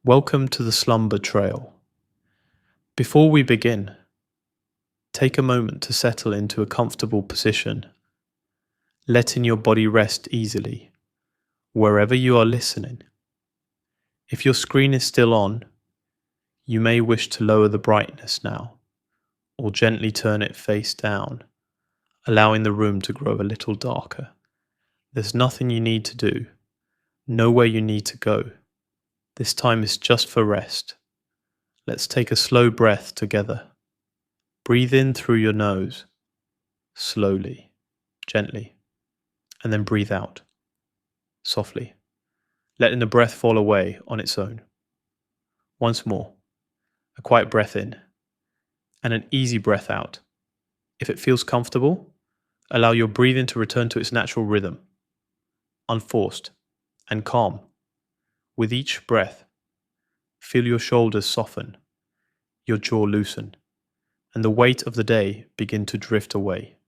Welcome to the Slumber Trail. Before we begin, take a moment to settle into a comfortable position, letting your body rest easily, wherever you are listening. If your screen is still on, you may wish to lower the brightness now, or gently turn it face down, allowing the room to grow a little darker. There's nothing you need to do, nowhere you need to go. This time is just for rest. Let's take a slow breath together. Breathe in through your nose, slowly, gently, and then breathe out, softly, letting the breath fall away on its own. Once more, a quiet breath in, and an easy breath out. If it feels comfortable, allow your breathing to return to its natural rhythm, unforced and calm. With each breath, feel your shoulders soften, your jaw loosen, and the weight of the day begin to drift away.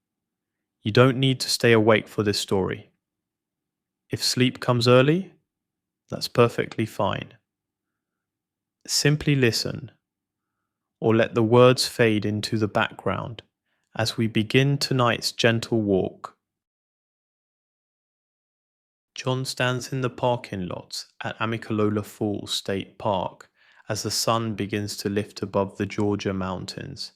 You don't need to stay awake for this story. If sleep comes early, that's perfectly fine. Simply listen, or let the words fade into the background as we begin tonight's gentle walk. John stands in the parking lot at Amicalola Falls State Park as the sun begins to lift above the Georgia mountains.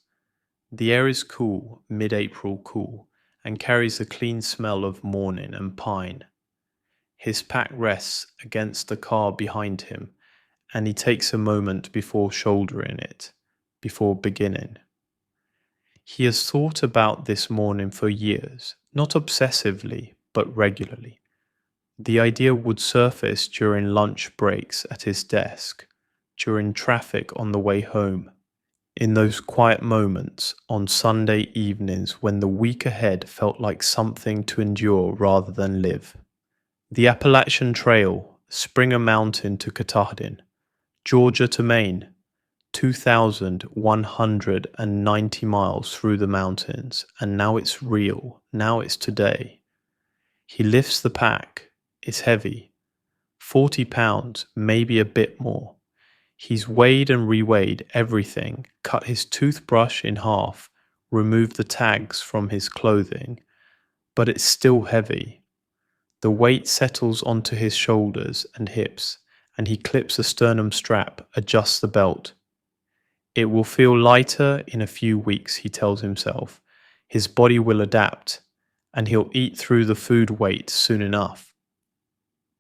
The air is cool, mid-April cool, and carries a clean smell of morning and pine. His pack rests against the car behind him, and he takes a moment before shouldering it, before beginning. He has thought about this morning for years, not obsessively, but regularly. The idea would surface during lunch breaks at his desk, during traffic on the way home, in those quiet moments on Sunday evenings when the week ahead felt like something to endure rather than live. The Appalachian Trail, Springer Mountain to Katahdin, Georgia to Maine, 2,190 miles through the mountains, and now it's real, now it's today. He lifts the pack. It's heavy, 40 pounds, maybe a bit more. He's weighed and reweighed everything, cut his toothbrush in half, removed the tags from his clothing, but it's still heavy. The weight settles onto his shoulders and hips, and he clips a sternum strap, adjusts the belt. It will feel lighter in a few weeks, he tells himself. His body will adapt, and he'll eat through the food weight soon enough.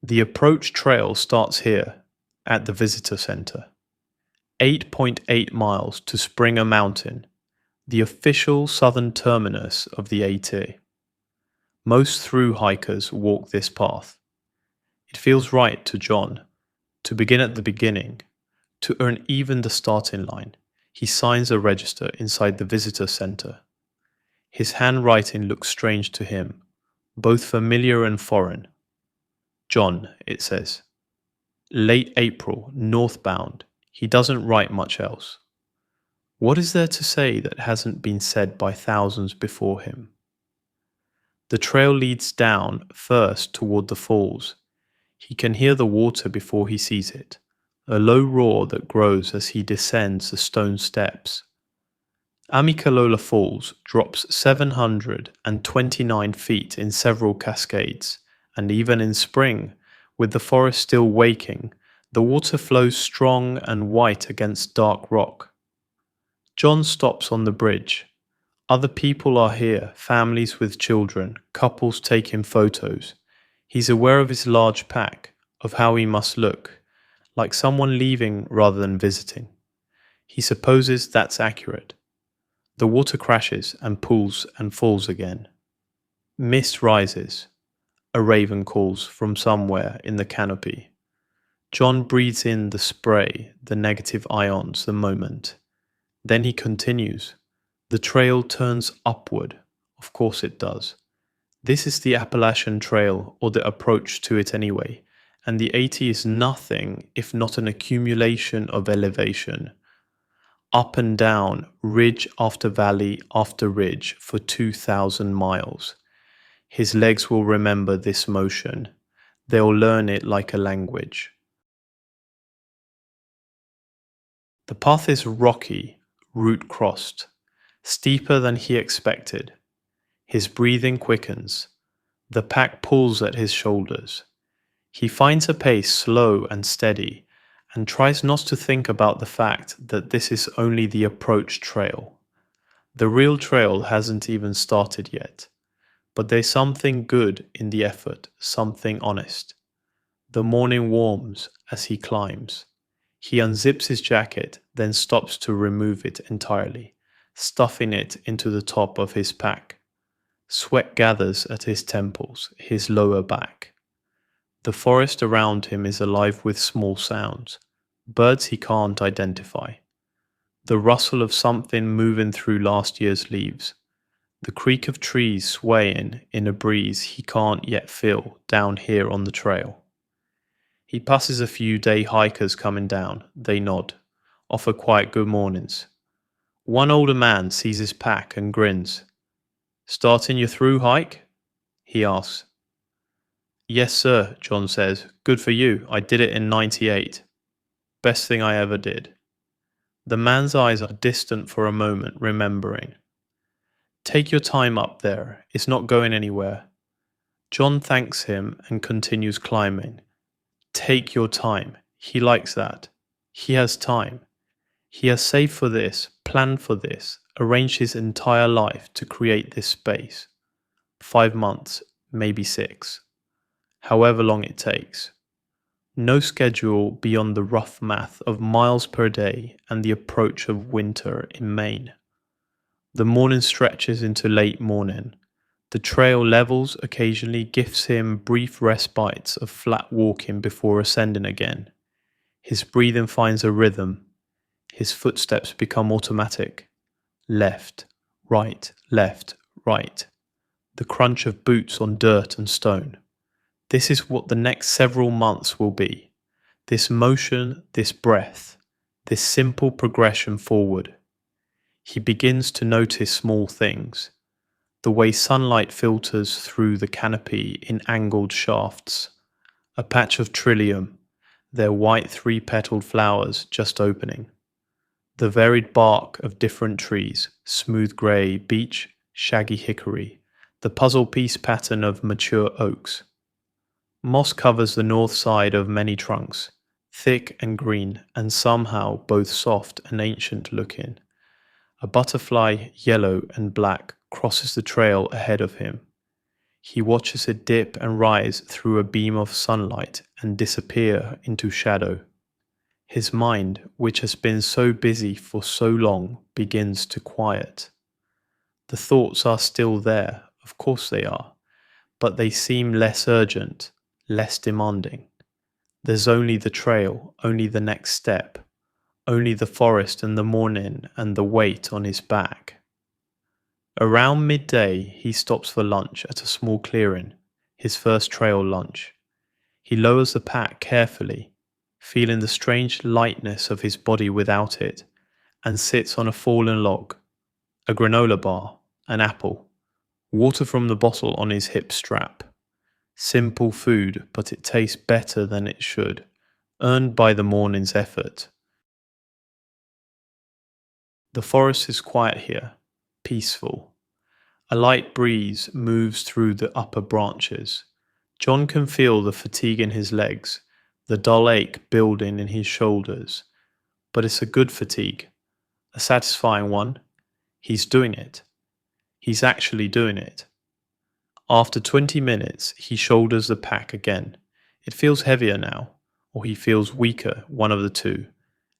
The approach trail starts here, at the visitor center. 8.8 miles to Springer Mountain, the official southern terminus of the AT. Most through hikers walk this path. It feels right to John, to begin at the beginning, to earn even the starting line. He signs a register inside the visitor center. His handwriting looks strange to him, both familiar and foreign. John, it says. Late April, northbound. He doesn't write much else. What is there to say that hasn't been said by thousands before him? The trail leads down first toward the falls. He can hear the water before he sees it, a low roar that grows as he descends the stone steps. Amicalola Falls drops 729 feet in several cascades, and even in spring, with the forest still waking, the water flows strong and white against dark rock. John stops on the bridge. Other people are here, families with children, couples taking photos. He's aware of his large pack, of how he must look, like someone leaving rather than visiting. He supposes that's accurate. The water crashes and pools and falls again. Mist rises. A raven calls from somewhere in the canopy. John breathes in the spray, the negative ions, the moment. Then he continues. The trail turns upward. Of course it does. This is the Appalachian Trail, or the approach to it anyway, and the AT is nothing if not an accumulation of elevation. Up and down, ridge after valley after ridge for 2,000 miles. His legs will remember this motion. They'll learn it like a language. The path is rocky, root crossed, steeper than he expected. His breathing quickens. The pack pulls at his shoulders. He finds a pace slow and steady and tries not to think about the fact that this is only the approach trail. The real trail hasn't even started yet, but there's something good in the effort, something honest. The morning warms as he climbs. He unzips his jacket, then stops to remove it entirely, stuffing it into the top of his pack. Sweat gathers at his temples, his lower back. The forest around him is alive with small sounds, birds he can't identify. The rustle of something moving through last year's leaves. The creak of trees swaying in a breeze he can't yet feel down here on the trail. He passes a few day hikers coming down. They nod, offer quiet good mornings. One older man sees his pack and grins. "Starting your through hike?" he asks. "Yes, sir," John says. "Good for you. I did it in 98. Best thing I ever did." The man's eyes are distant for a moment, remembering. "Take your time up there. It's not going anywhere." John thanks him and continues climbing. Take your time. He likes that. He has time. He has saved for this, planned for this, arranged his entire life to create this space. 5 months, maybe 6. However long it takes. No schedule beyond the rough math of miles per day and the approach of winter in Maine. The morning stretches into late morning. The trail levels occasionally, gives him brief respites of flat walking before ascending again. His breathing finds a rhythm. His footsteps become automatic. Left, right, left, right. The crunch of boots on dirt and stone. This is what the next several months will be. This motion, this breath, this simple progression forward. He begins to notice small things. The way sunlight filters through the canopy in angled shafts. A patch of trillium, their white 3-petaled flowers just opening. The varied bark of different trees, smooth grey beech, shaggy hickory, the puzzle piece pattern of mature oaks. Moss covers the north side of many trunks, thick and green, and somehow both soft and ancient looking. A butterfly, yellow and black, crosses the trail ahead of him. He watches it dip and rise through a beam of sunlight and disappear into shadow. His mind, which has been so busy for so long, begins to quiet. The thoughts are still there, of course they are, but they seem less urgent, less demanding. There's only the trail, only the next step, only the forest and the morning and the weight on his back. Around midday, he stops for lunch at a small clearing, his first trail lunch. He lowers the pack carefully, feeling the strange lightness of his body without it, and sits on a fallen log, a granola bar, an apple, water from the bottle on his hip strap. Simple food, but it tastes better than it should, earned by the morning's effort. The forest is quiet here, peaceful. A light breeze moves through the upper branches. John can feel the fatigue in his legs, the dull ache building in his shoulders. But it's a good fatigue, a satisfying one. He's doing it. He's actually doing it. After 20 minutes, he shoulders the pack again. It feels heavier now, or he feels weaker, one of the two,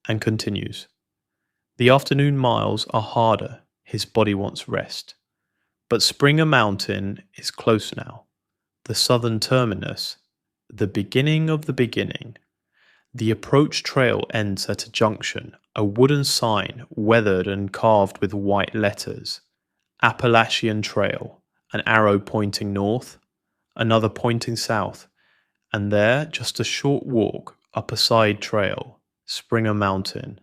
and continues. The afternoon miles are harder. His body wants rest. But Springer Mountain is close now. The southern terminus, the beginning of the beginning. The approach trail ends at a junction, a wooden sign weathered and carved with white letters. Appalachian Trail, an arrow pointing north, another pointing south, and there, just a short walk up a side trail, Springer Mountain.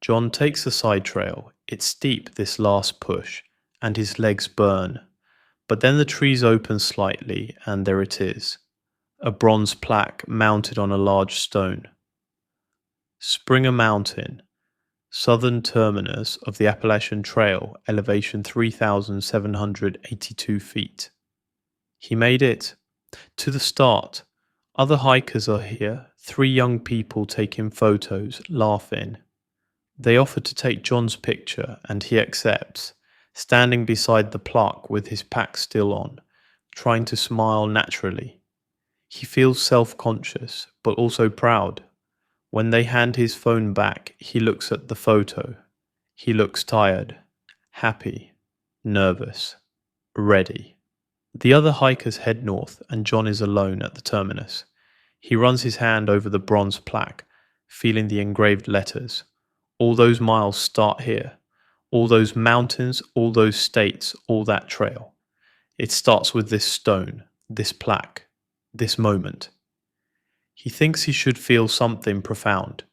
John takes the side trail. It's steep, this last push, and his legs burn. But then the trees open slightly, and there it is, a bronze plaque mounted on a large stone. Springer Mountain, southern terminus of the Appalachian Trail, elevation 3,782 feet. He made it. To the start. Other hikers are here, 3 young people taking photos, laughing. They offer to take John's picture and he accepts, standing beside the plaque with his pack still on, trying to smile naturally. He feels self-conscious, but also proud. When they hand his phone back, he looks at the photo. He looks tired, happy, nervous, ready. The other hikers head north and John is alone at the terminus. He runs his hand over the bronze plaque, feeling the engraved letters. All those miles start here. All those mountains, all those states, all that trail. It starts with this stone, this plaque, this moment. He thinks he should feel something profound,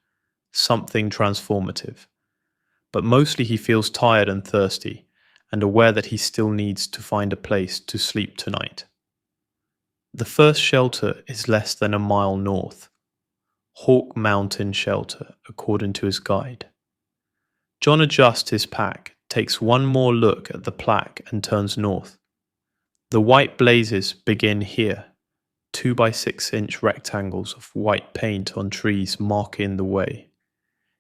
something transformative. But mostly he feels tired and thirsty, and aware that he still needs to find a place to sleep tonight. The first shelter is less than a mile north. Hawk Mountain Shelter, according to his guide. John adjusts his pack, takes one more look at the plaque and turns north. The white blazes begin here, 2 by 6 inch rectangles of white paint on trees marking the way.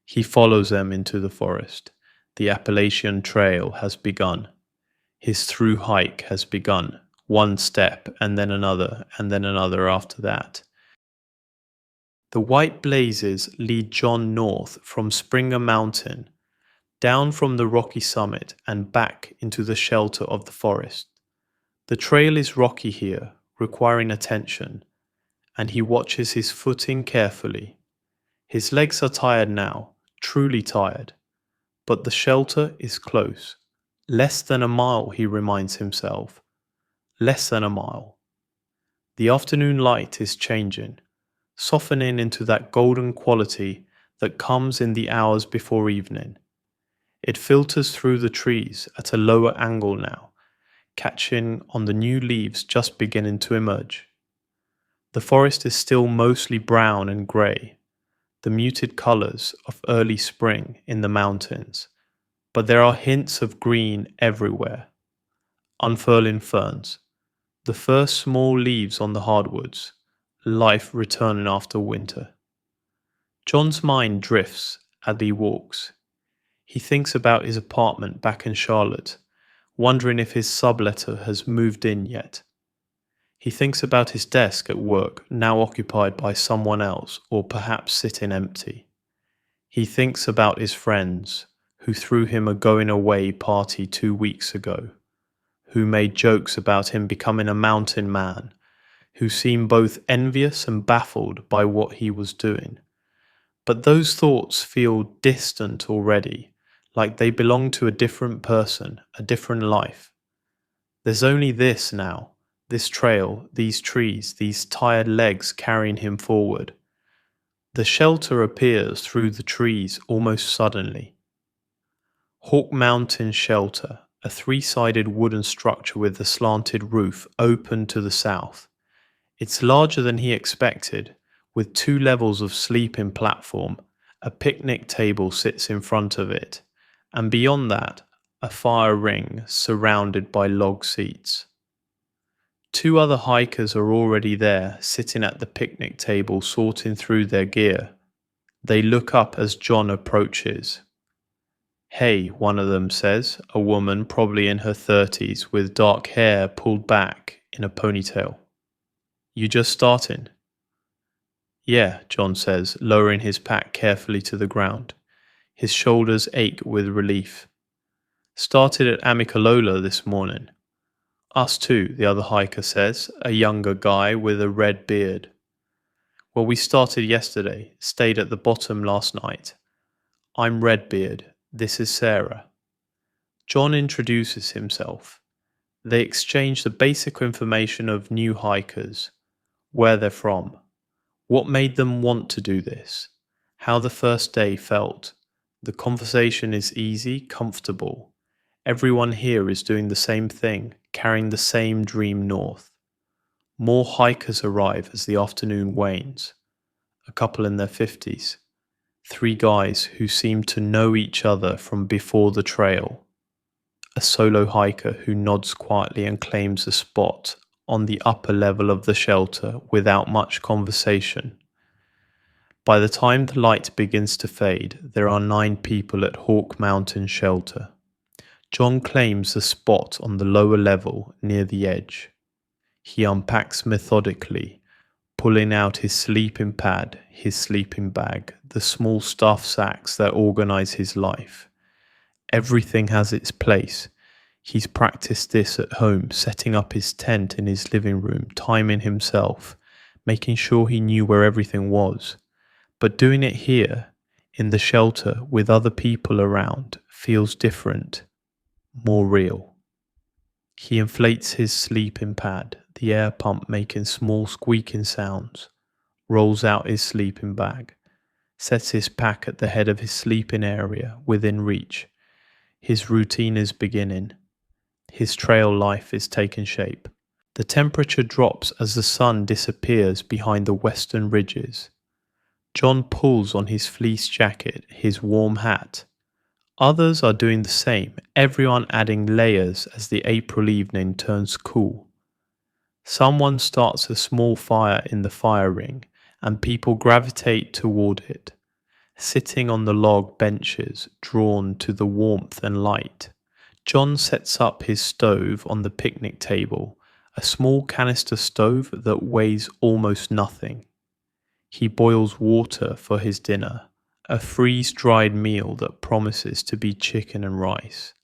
He follows them into the forest. The Appalachian Trail has begun. His through hike has begun. One step and then another after that. The white blazes lead John north from Springer Mountain, down from the rocky summit and back into the shelter of the forest. The trail is rocky here, requiring attention, and he watches his footing carefully. His legs are tired now, truly tired, but the shelter is close. Less than a mile, he reminds himself. Less than a mile. The afternoon light is changing, softening into that golden quality that comes in the hours before evening. It filters through the trees at a lower angle now, catching on the new leaves just beginning to emerge. The forest is still mostly brown and grey, the muted colours of early spring in the mountains, but there are hints of green everywhere. Unfurling ferns, the first small leaves on the hardwoods, life returning after winter. John's mind drifts as he walks. He thinks about his apartment back in Charlotte, wondering if his subletter has moved in yet. He thinks about his desk at work, now occupied by someone else or perhaps sitting empty. He thinks about his friends who threw him a going away party 2 weeks ago, who made jokes about him becoming a mountain man, who seemed both envious and baffled by what he was doing. But those thoughts feel distant already, like they belong to a different person, a different life. There's only this now, this trail, these trees, these tired legs carrying him forward. The shelter appears through the trees almost suddenly. Hawk Mountain Shelter, a 3-sided wooden structure with a slanted roof open to the south. It's larger than he expected, with 2 levels of sleeping platform. A picnic table sits in front of it, and beyond that, a fire ring surrounded by log seats. 2 other hikers are already there, sitting at the picnic table sorting through their gear. They look up as John approaches. "Hey," one of them says, a woman probably in her 30s with dark hair pulled back in a ponytail. "You just starting?" "Yeah," John says, lowering his pack carefully to the ground. His shoulders ache with relief. "Started at Amicalola this morning." "Us too," the other hiker says, a younger guy with a red beard. "Well, we started yesterday, stayed at the bottom last night. I'm Redbeard, this is Sarah." John introduces himself. They exchange the basic information of new hikers, where they're from, what made them want to do this, how the first day felt. The conversation is easy, comfortable. Everyone here is doing the same thing, carrying the same dream north. More hikers arrive as the afternoon wanes, a couple in their 50s. Three guys who seem to know each other from before the trail. A solo hiker who nods quietly and claims a spot on the upper level of the shelter without much conversation. By the time the light begins to fade, there are 9 people at Hawk Mountain Shelter. John claims a spot on the lower level near the edge. He unpacks methodically, pulling out his sleeping pad, his sleeping bag, the small stuff sacks that organize his life. Everything has its place. He's practiced this at home, setting up his tent in his living room, timing himself, making sure he knew where everything was. But doing it here, in the shelter with other people around, feels different, more real. He inflates his sleeping pad, the air pump making small squeaking sounds, rolls out his sleeping bag, sets his pack at the head of his sleeping area within reach. His routine is beginning. His trail life is taking shape. The temperature drops as the sun disappears behind the western ridges. John pulls on his fleece jacket, his warm hat. Others are doing the same, everyone adding layers as the April evening turns cool. Someone starts a small fire in the fire ring, and people gravitate toward it, sitting on the log benches, drawn to the warmth and light. John sets up his stove on the picnic table, a small canister stove that weighs almost nothing. He boils water for his dinner, a freeze-dried meal that promises to be chicken and rice.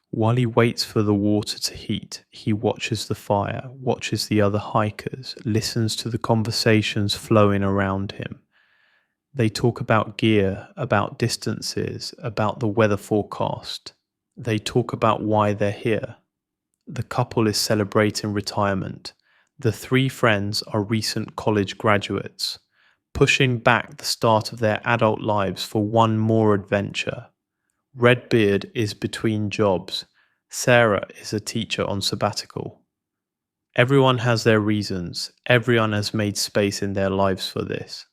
While he waits for the water to heat, he watches the fire, watches the other hikers, listens to the conversations flowing around him. They talk about gear, about distances, about the weather forecast. They talk about why they're here. The couple is celebrating retirement. The 3 friends are recent college graduates, pushing back the start of their adult lives for one more adventure. Redbeard is between jobs. Sarah is a teacher on sabbatical. Everyone has their reasons. Everyone has made space in their lives for this.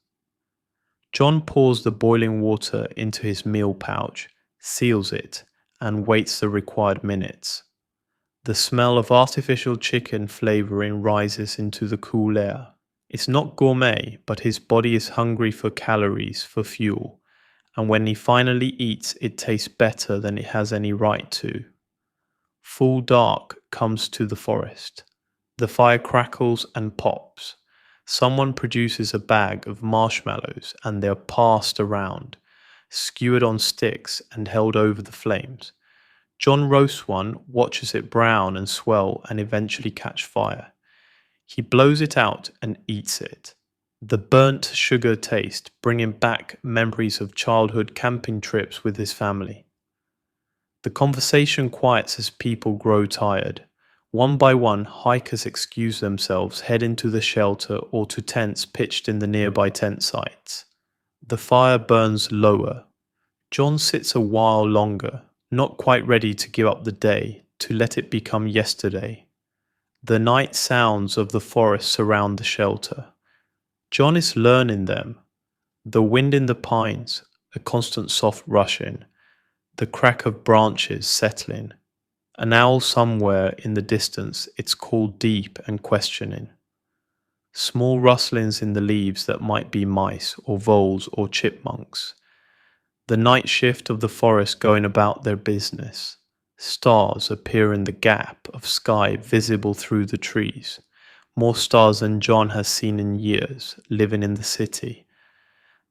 John pours the boiling water into his meal pouch, seals it, and waits the required minutes. The smell of artificial chicken flavoring rises into the cool air. It's not gourmet, but his body is hungry for calories, for fuel, and when he finally eats, it tastes better than it has any right to. Full dark comes to the forest. The fire crackles and pops. Someone produces a bag of marshmallows and they're passed around, skewered on sticks and held over the flames. John roasts one, watches it brown and swell and eventually catch fire. He blows it out and eats it. The burnt sugar taste bringing back memories of childhood camping trips with his family. The conversation quiets as people grow tired. One by one, hikers excuse themselves, head into the shelter or to tents pitched in the nearby tent sites. The fire burns lower. John sits a while longer, not quite ready to give up the day, to let it become yesterday. The night sounds of the forest surround the shelter. John is learning them. The wind in the pines, a constant soft rushing, the crack of branches settling. An owl somewhere in the distance, its call deep and questioning. Small rustlings in the leaves that might be mice or voles or chipmunks. The night shift of the forest going about their business. Stars appear in the gap of sky visible through the trees. More stars than John has seen in years, living in the city.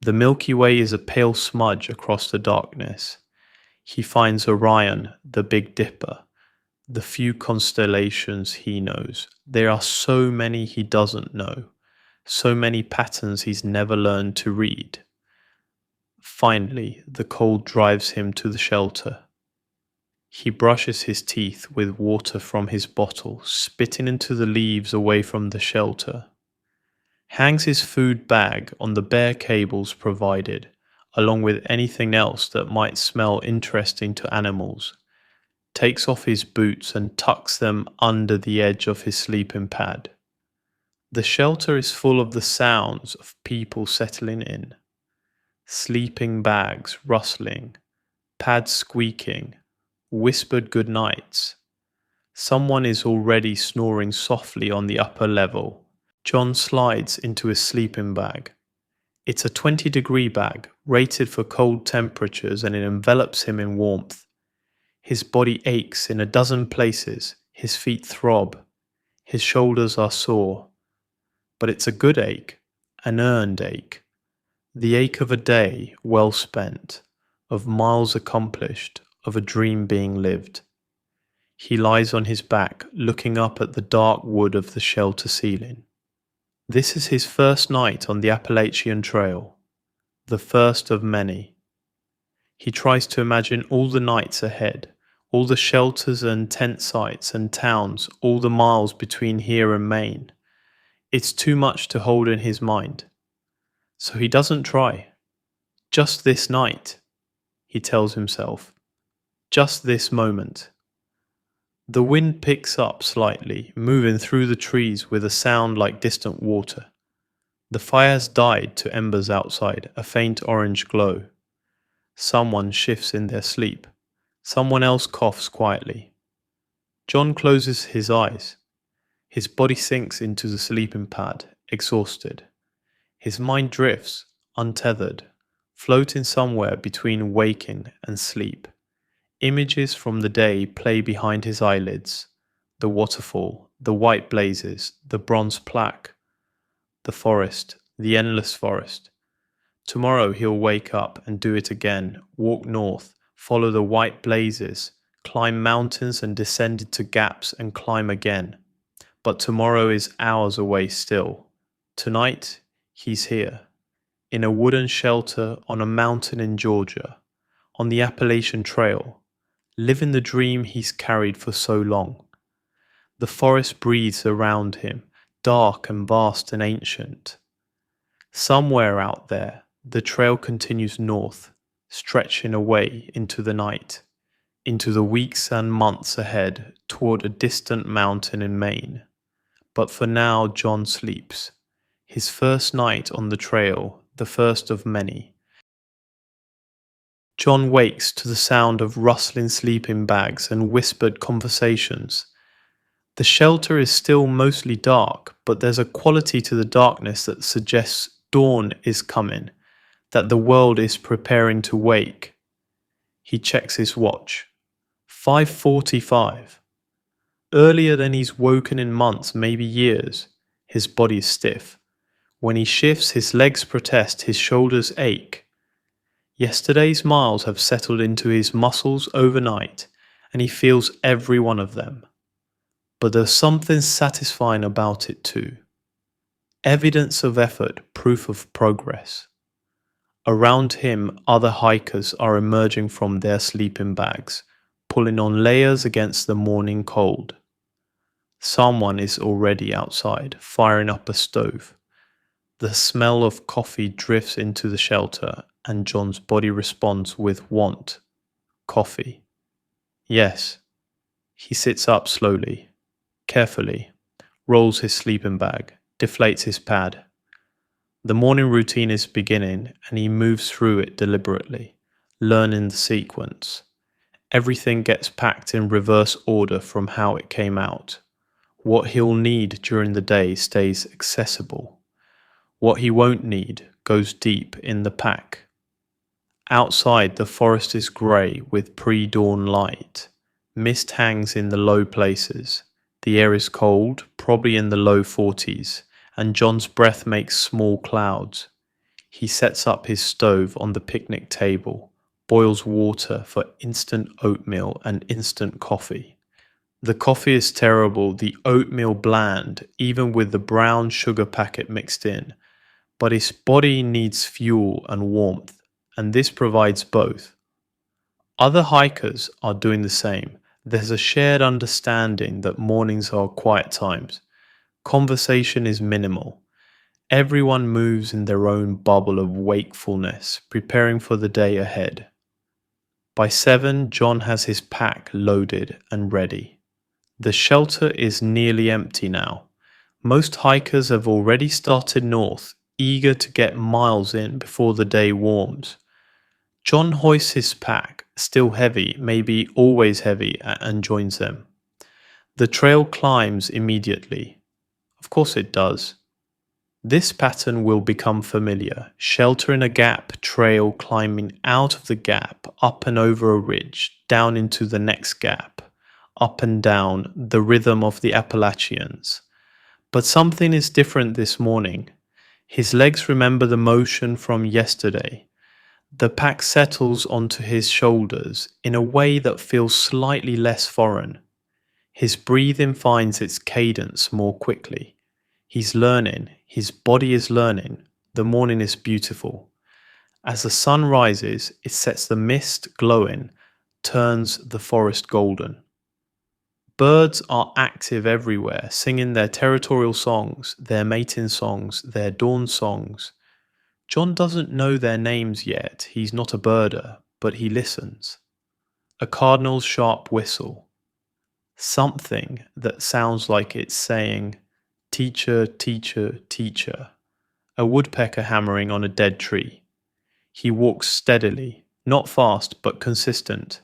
The Milky Way is a pale smudge across the darkness. He finds Orion, the Big Dipper. The few constellations he knows. There are so many he doesn't know. So many patterns he's never learned to read. Finally, the cold drives him to the shelter. He brushes his teeth with water from his bottle, spitting into the leaves away from the shelter. Hangs his food bag on the bare cables provided, along with anything else that might smell interesting to animals. Takes off his boots and tucks them under the edge of his sleeping pad. The shelter is full of the sounds of people settling in. Sleeping bags rustling, pads squeaking, whispered good nights. Someone is already snoring softly on the upper level. John slides into his sleeping bag. It's a 20-degree bag, rated for cold temperatures, and it envelops him in warmth. His body aches in a dozen places, his feet throb, his shoulders are sore. But it's a good ache, an earned ache. The ache of a day well spent, of miles accomplished, of a dream being lived. He lies on his back, looking up at the dark wood of the shelter ceiling. This is his first night on the Appalachian Trail, the first of many. He tries to imagine all the nights ahead, all the shelters and tent sites and towns, all the miles between here and Maine. It's too much to hold in his mind. So he doesn't try. Just this night, he tells himself. Just this moment. The wind picks up slightly, moving through the trees with a sound like distant water. The fire's died to embers outside, a faint orange glow. Someone shifts in their sleep. Someone else coughs quietly. John closes his eyes. His body sinks into the sleeping pad, exhausted. His mind drifts, untethered, floating somewhere between waking and sleep. Images from the day play behind his eyelids. The waterfall, the white blazes, the bronze plaque, the forest, the endless forest. Tomorrow he'll wake up and do it again, walk north, follow the white blazes, climb mountains and descend into gaps and climb again. But tomorrow is hours away still. Tonight, he's here, in a wooden shelter on a mountain in Georgia, on the Appalachian Trail, living the dream he's carried for so long. The forest breathes around him, dark and vast and ancient. Somewhere out there, the trail continues north, stretching away into the night, into the weeks and months ahead toward a distant mountain in Maine. But for now, John sleeps. His first night on the trail, the first of many. John wakes to the sound of rustling sleeping bags and whispered conversations. The shelter is still mostly dark, but there's a quality to the darkness that suggests dawn is coming, that the world is preparing to wake. He checks his watch. 5:45. Earlier than he's woken in months, maybe years. His body is stiff. When he shifts, his legs protest, his shoulders ache. Yesterday's miles have settled into his muscles overnight, and he feels every one of them. But there's something satisfying about it too. Evidence of effort, proof of progress. Around him, other hikers are emerging from their sleeping bags, pulling on layers against the morning cold. Someone is already outside, firing up a stove. The smell of coffee drifts into the shelter, and John's body responds with want. Coffee. Yes. He sits up slowly, carefully, rolls his sleeping bag, deflates his pad. The morning routine is beginning, and he moves through it deliberately, learning the sequence. Everything gets packed in reverse order from how it came out. What he'll need during the day stays accessible. What he won't need goes deep in the pack. Outside, the forest is grey with pre-dawn light. Mist hangs in the low places. The air is cold, probably in the low 40s, and John's breath makes small clouds. He sets up his stove on the picnic table, boils water for instant oatmeal and instant coffee. The coffee is terrible, the oatmeal bland, even with the brown sugar packet mixed in. But his body needs fuel and warmth, and this provides both. Other hikers are doing the same. There's a shared understanding that mornings are quiet times. Conversation is minimal. Everyone moves in their own bubble of wakefulness, preparing for the day ahead. By 7, John has his pack loaded and ready. The shelter is nearly empty now. Most hikers have already started north, eager to get miles in before the day warms. John hoists his pack, still heavy, maybe always heavy, and joins them. The trail climbs immediately. Of course it does. This pattern will become familiar. Shelter in a gap, trail climbing out of the gap, up and over a ridge, down into the next gap, up and down, the rhythm of the Appalachians. But something is different this morning. His legs remember the motion from yesterday. The pack settles onto his shoulders in a way that feels slightly less foreign. His breathing finds its cadence more quickly. He's learning, his body is learning. The morning is beautiful. As the sun rises, it sets the mist glowing, turns the forest golden. Birds are active everywhere, singing their territorial songs, their mating songs, their dawn songs. John doesn't know their names yet, he's not a birder, but he listens. A cardinal's sharp whistle. Something that sounds like it's saying, "Teacher, teacher, teacher." A woodpecker hammering on a dead tree. He walks steadily, not fast but consistent.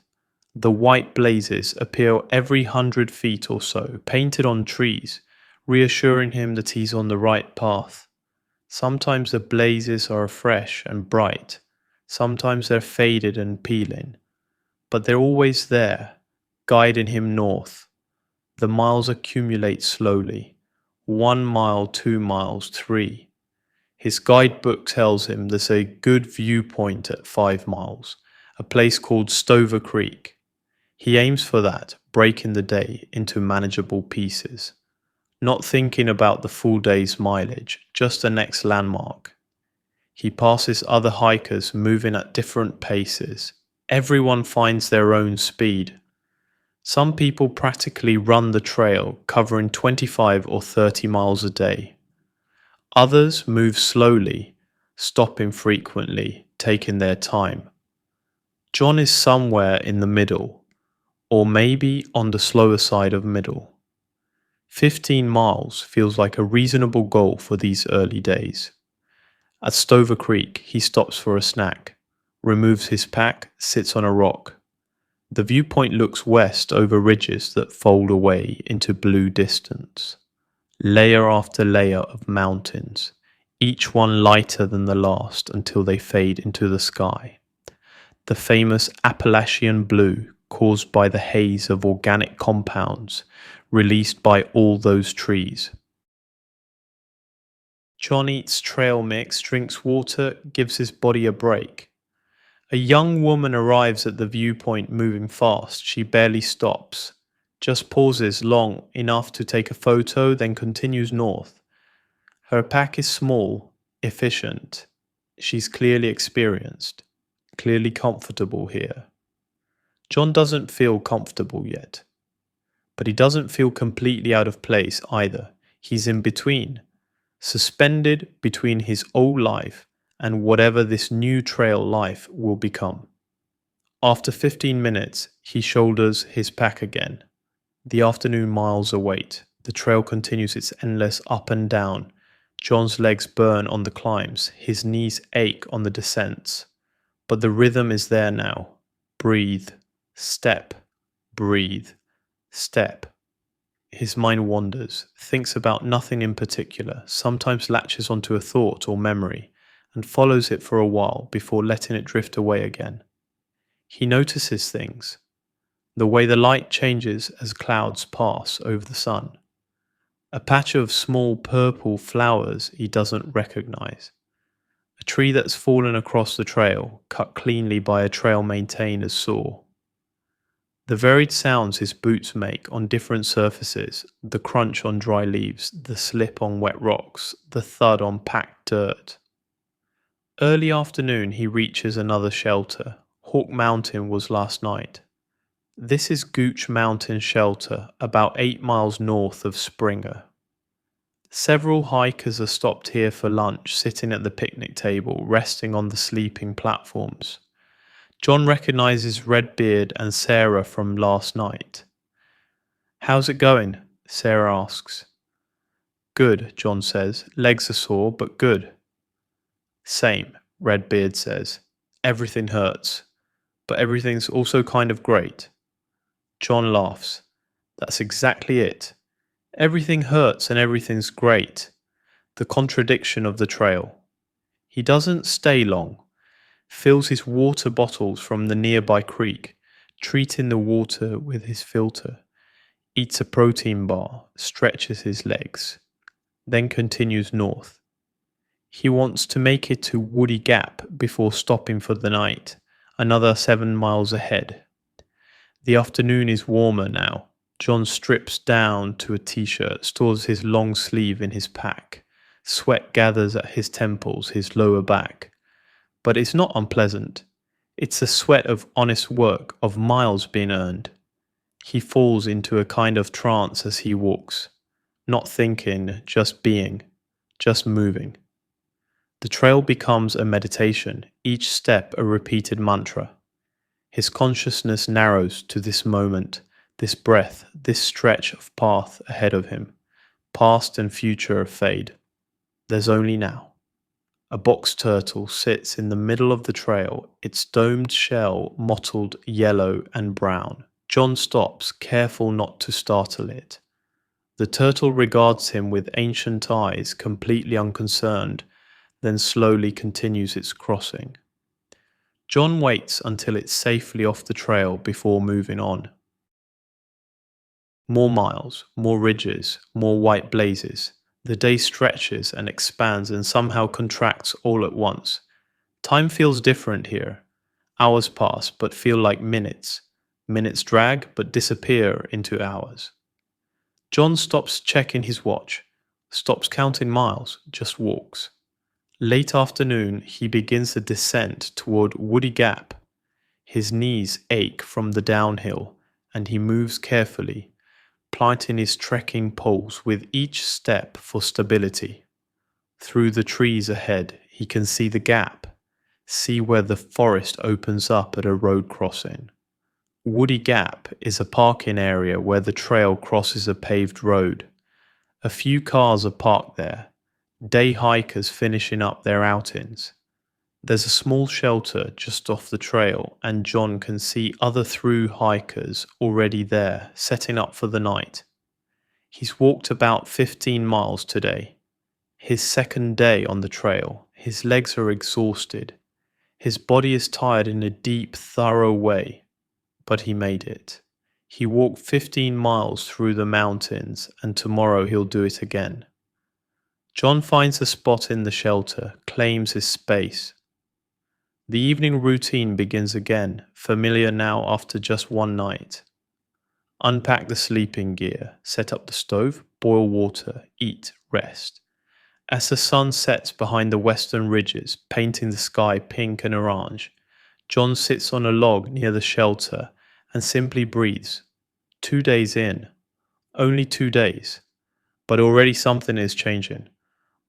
The white blazes appear every 100 feet or so, painted on trees, reassuring him that he's on the right path. Sometimes the blazes are fresh and bright, sometimes they're faded and peeling, but they're always there, guiding him north. The miles accumulate slowly. 1 mile, 2 miles, 3. His guidebook tells him there's a good viewpoint at 5 miles, a place called Stover Creek. He aims for that, breaking the day into manageable pieces. Not thinking about the full day's mileage, just the next landmark. He passes other hikers moving at different paces. Everyone finds their own speed. Some people practically run the trail, covering 25 or 30 miles a day. Others move slowly, stopping frequently, taking their time. John is somewhere in the middle, or maybe on the slower side of middle. 15 miles feels like a reasonable goal for these early days. At Stover Creek, he stops for a snack, removes his pack, sits on a rock. The viewpoint looks west over ridges that fold away into blue distance. Layer after layer of mountains, each one lighter than the last until they fade into the sky. The famous Appalachian blue caused by the haze of organic compounds released by all those trees. John eats trail mix, drinks water, gives his body a break. A young woman arrives at the viewpoint moving fast. She barely stops, just pauses long enough to take a photo, then continues north. Her pack is small, efficient. She's clearly experienced, clearly comfortable here. John doesn't feel comfortable yet, but he doesn't feel completely out of place either. He's in between, suspended between his old life and whatever this new trail life will become. After 15 minutes, he shoulders his pack again. The afternoon miles await. The trail continues its endless up and down. John's legs burn on the climbs. His knees ache on the descents. But the rhythm is there now. Breathe. Step. Breathe. Step. His mind wanders, thinks about nothing in particular, sometimes latches onto a thought or memory, and follows it for a while before letting it drift away again. He notices things. The way the light changes as clouds pass over the sun. A patch of small purple flowers he doesn't recognize. A tree that's fallen across the trail, cut cleanly by a trail maintainer's saw. The varied sounds his boots make on different surfaces, the crunch on dry leaves, the slip on wet rocks, the thud on packed dirt. Early afternoon he reaches another shelter. Hawk Mountain was last night. This is Gooch Mountain Shelter, about 8 miles north of Springer. Several hikers are stopped here for lunch, sitting at the picnic table, resting on the sleeping platforms. John recognizes Redbeard and Sarah from last night. "How's it going?" Sarah asks. "Good," John says. "Legs are sore, but good." Same, Redbeard says. Everything hurts, but everything's also kind of great. John laughs. That's exactly it. Everything hurts and everything's great. The contradiction of the trail. He doesn't stay long, fills his water bottles from the nearby creek, treating the water with his filter, eats a protein bar, stretches his legs, then continues north. He wants to make it to Woody Gap before stopping for the night, another 7 miles ahead. The afternoon is warmer now. John strips down to a t-shirt, stores his long sleeve in his pack. Sweat gathers at his temples, his lower back. But it's not unpleasant. It's a sweat of honest work, of miles being earned. He falls into a kind of trance as he walks. Not thinking, just being, just moving. The trail becomes a meditation, each step a repeated mantra. His consciousness narrows to this moment, this breath, this stretch of path ahead of him. Past and future fade. There's only now. A box turtle sits in the middle of the trail, its domed shell mottled yellow and brown. John stops, careful not to startle it. The turtle regards him with ancient eyes, completely unconcerned, then slowly continues its crossing. John waits until it's safely off the trail before moving on. More miles, more ridges, more white blazes. The day stretches and expands and somehow contracts all at once. Time feels different here. Hours pass but feel like minutes. Minutes drag but disappear into hours. John stops checking his watch, stops counting miles, just walks. Late afternoon, he begins the descent toward Woody Gap. His knees ache from the downhill, and he moves carefully, planting his trekking poles with each step for stability. Through the trees ahead, he can see the gap, see where the forest opens up at a road crossing. Woody Gap is a parking area where the trail crosses a paved road. A few cars are parked there, day hikers finishing up their outings. There's a small shelter just off the trail, and John can see other through hikers already there, setting up for the night. He's walked about 15 miles today. His second day on the trail. His legs are exhausted. His body is tired in a deep, thorough way. But he made it. He walked 15 miles through the mountains, and tomorrow he'll do it again. John finds a spot in the shelter, claims his space. The evening routine begins again, familiar now after just one night. Unpack the sleeping gear, set up the stove, boil water, eat, rest. As the sun sets behind the western ridges, painting the sky pink and orange, John sits on a log near the shelter and simply breathes. 2 days in. Only 2 days. But already something is changing.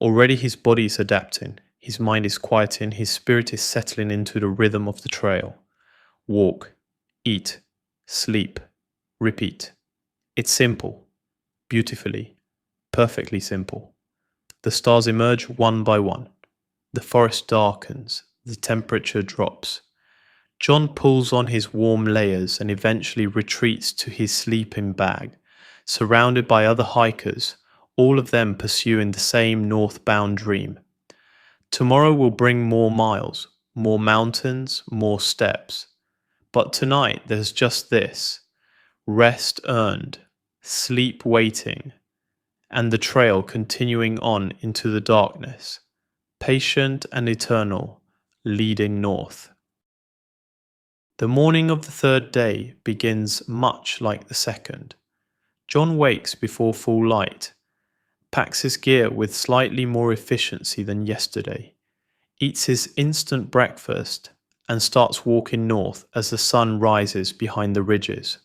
Already his body is adapting, his mind is quieting, his spirit is settling into the rhythm of the trail. Walk, eat, sleep, repeat. It's simple, beautifully, perfectly simple. The stars emerge one by one. The forest darkens, the temperature drops. John pulls on his warm layers and eventually retreats to his sleeping bag, surrounded by other hikers, all of them pursuing the same northbound dream. Tomorrow will bring more miles, more mountains, more steps. But tonight there's just this: rest earned, sleep waiting, and the trail continuing on into the darkness, patient and eternal, leading north. The morning of the third day begins much like the second. John wakes before full light, packs his gear with slightly more efficiency than yesterday, eats his instant breakfast, and starts walking north as the sun rises behind the ridges.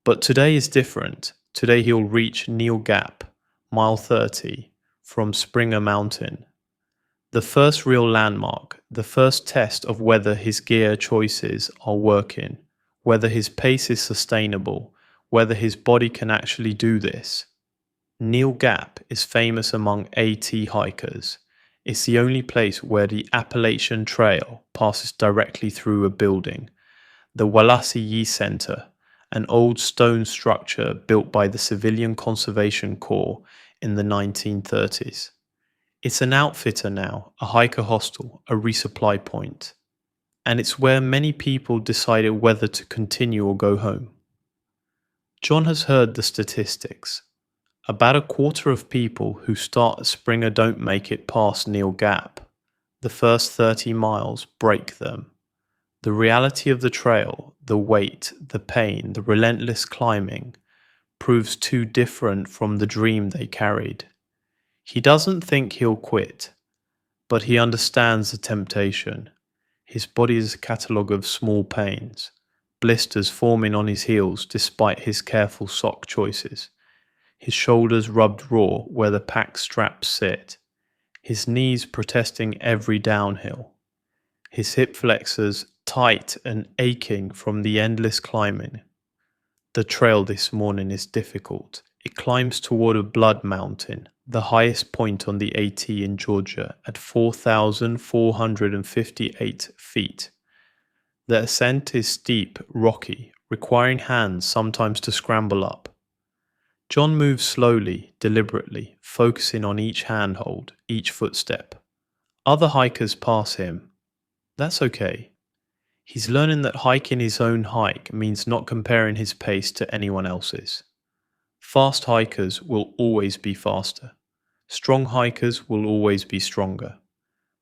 But today is different. Today he'll reach Neil Gap, mile 30, from Springer Mountain. The first real landmark, the first test of whether his gear choices are working, whether his pace is sustainable, whether his body can actually do this. Neil Gap is famous among AT hikers. It's the only place where the Appalachian Trail passes directly through a building, the Wallasey Center, an old stone structure built by the Civilian Conservation Corps in the 1930s. It's an outfitter now, a hiker hostel, a resupply point, and it's where many people decided whether to continue or go home. John has heard the statistics. About a quarter of people who start at Springer don't make it past Neil Gap. The first 30 miles break them. The reality of the trail, the weight, the pain, the relentless climbing, proves too different from the dream they carried. He doesn't think he'll quit, but he understands the temptation. His body is a catalogue of small pains, blisters forming on his heels despite his careful sock choices, his shoulders rubbed raw where the pack straps sit, his knees protesting every downhill, his hip flexors tight and aching from the endless climbing. The trail this morning is difficult. It climbs toward a blood mountain, the highest point on the AT in Georgia at 4,458 feet. The ascent is steep, rocky, requiring hands sometimes to scramble up. John moves slowly, deliberately, focusing on each handhold, each footstep. Other hikers pass him. That's okay. He's learning that hiking his own hike means not comparing his pace to anyone else's. Fast hikers will always be faster. Strong hikers will always be stronger.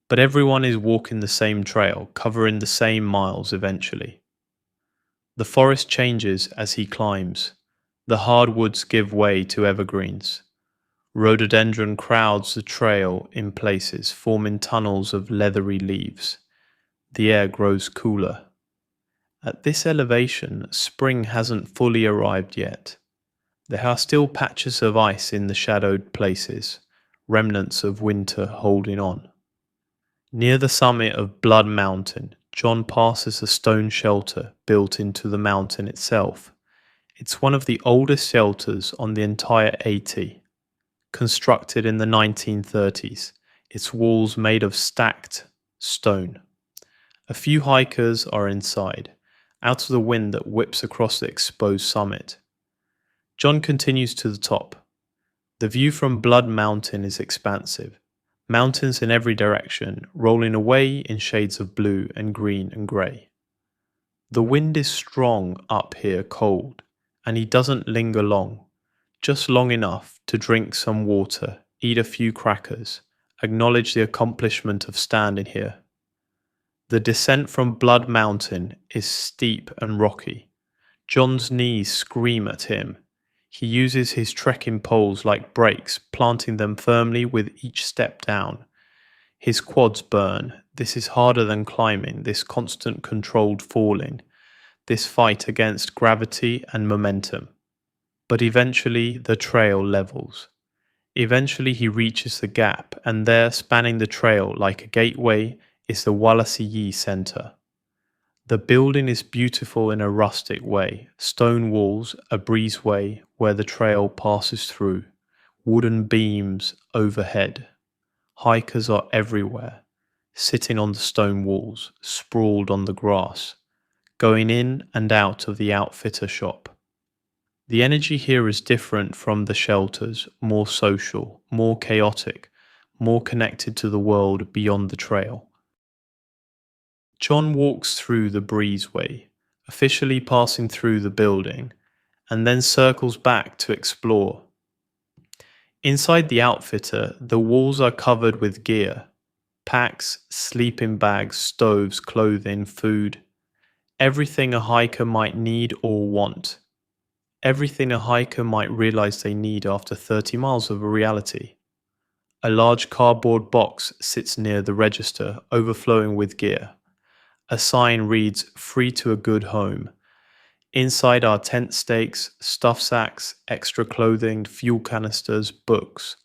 But everyone is walking the same trail, covering the same miles eventually. The forest changes as he climbs. The hardwoods give way to evergreens. Rhododendron crowds the trail in places, forming tunnels of leathery leaves. The air grows cooler. At this elevation, spring hasn't fully arrived yet. There are still patches of ice in the shadowed places, remnants of winter holding on. Near the summit of Blood Mountain, John passes a stone shelter built into the mountain itself. It's one of the oldest shelters on the entire AT. Constructed in the 1930s, its walls made of stacked stone. A few hikers are inside, out of the wind that whips across the exposed summit. John continues to the top. The view from Blood Mountain is expansive. Mountains in every direction, rolling away in shades of blue and green and grey. The wind is strong up here, cold, and he doesn't linger long, just long enough to drink some water, eat a few crackers, acknowledge the accomplishment of standing here. The descent from Blood Mountain is steep and rocky. John's knees scream at him. He uses his trekking poles like brakes, planting them firmly with each step down. His quads burn. This is harder than climbing, this constant controlled falling, this fight against gravity and momentum. But eventually the trail levels. Eventually he reaches the gap, and there, spanning the trail like a gateway, is the Wallasey Center. The building is beautiful in a rustic way, stone walls, a breezeway where the trail passes through, wooden beams overhead. Hikers are everywhere, sitting on the stone walls, sprawled on the grass, going in and out of the outfitter shop. The energy here is different from the shelters, more social, more chaotic, more connected to the world beyond the trail. John walks through the breezeway, officially passing through the building, and then circles back to explore. Inside the outfitter, the walls are covered with gear, packs, sleeping bags, stoves, clothing, food, everything a hiker might need or want. Everything a hiker might realize they need after 30 miles of a reality. A large cardboard box sits near the register, overflowing with gear. A sign reads, "Free to a good home." Inside are tent stakes, stuff sacks, extra clothing, fuel canisters, books.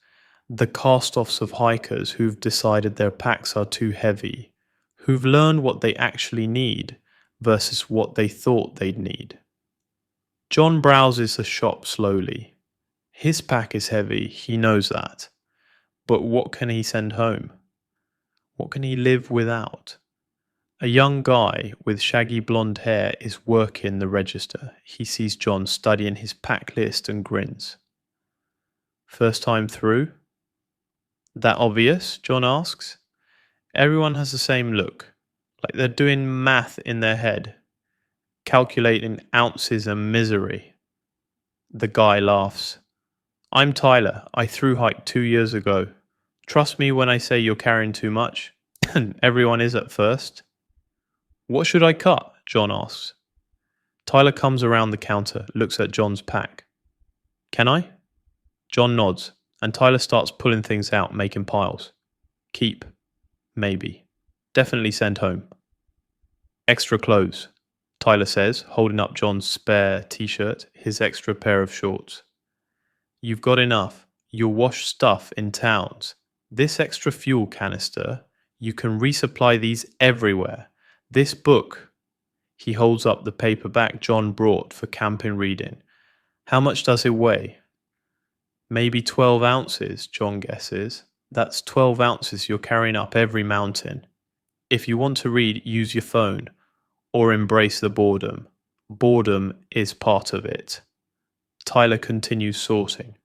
The cast-offs of hikers who've decided their packs are too heavy, who've learned what they actually need versus what they thought they'd need. John browses the shop slowly. His pack is heavy, he knows that. But what can he send home? What can he live without? A young guy with shaggy blonde hair is working the register. He sees John studying his pack list and grins. First time through? That obvious? John asks. Everyone has the same look, like they're doing math in their head, calculating ounces and misery. The guy laughs. I'm Tyler. I thru hiked 2 years ago. Trust me when I say you're carrying too much. And everyone is at first. What should I cut? John asks. Tyler comes around the counter, looks at John's pack. Can I? John nods, and Tyler starts pulling things out, making piles. Keep. Maybe. Definitely send home. Extra clothes, Tyler says, holding up John's spare t-shirt, his extra pair of shorts. You've got enough. You'll wash stuff in towns. This extra fuel canister, you can resupply these everywhere. This book, he holds up the paperback John brought for camping reading. How much does it weigh? Maybe 12 ounces, John guesses. That's 12 ounces you're carrying up every mountain. If you want to read, use your phone or embrace the boredom. Boredom is part of it. Tyler continues sorting.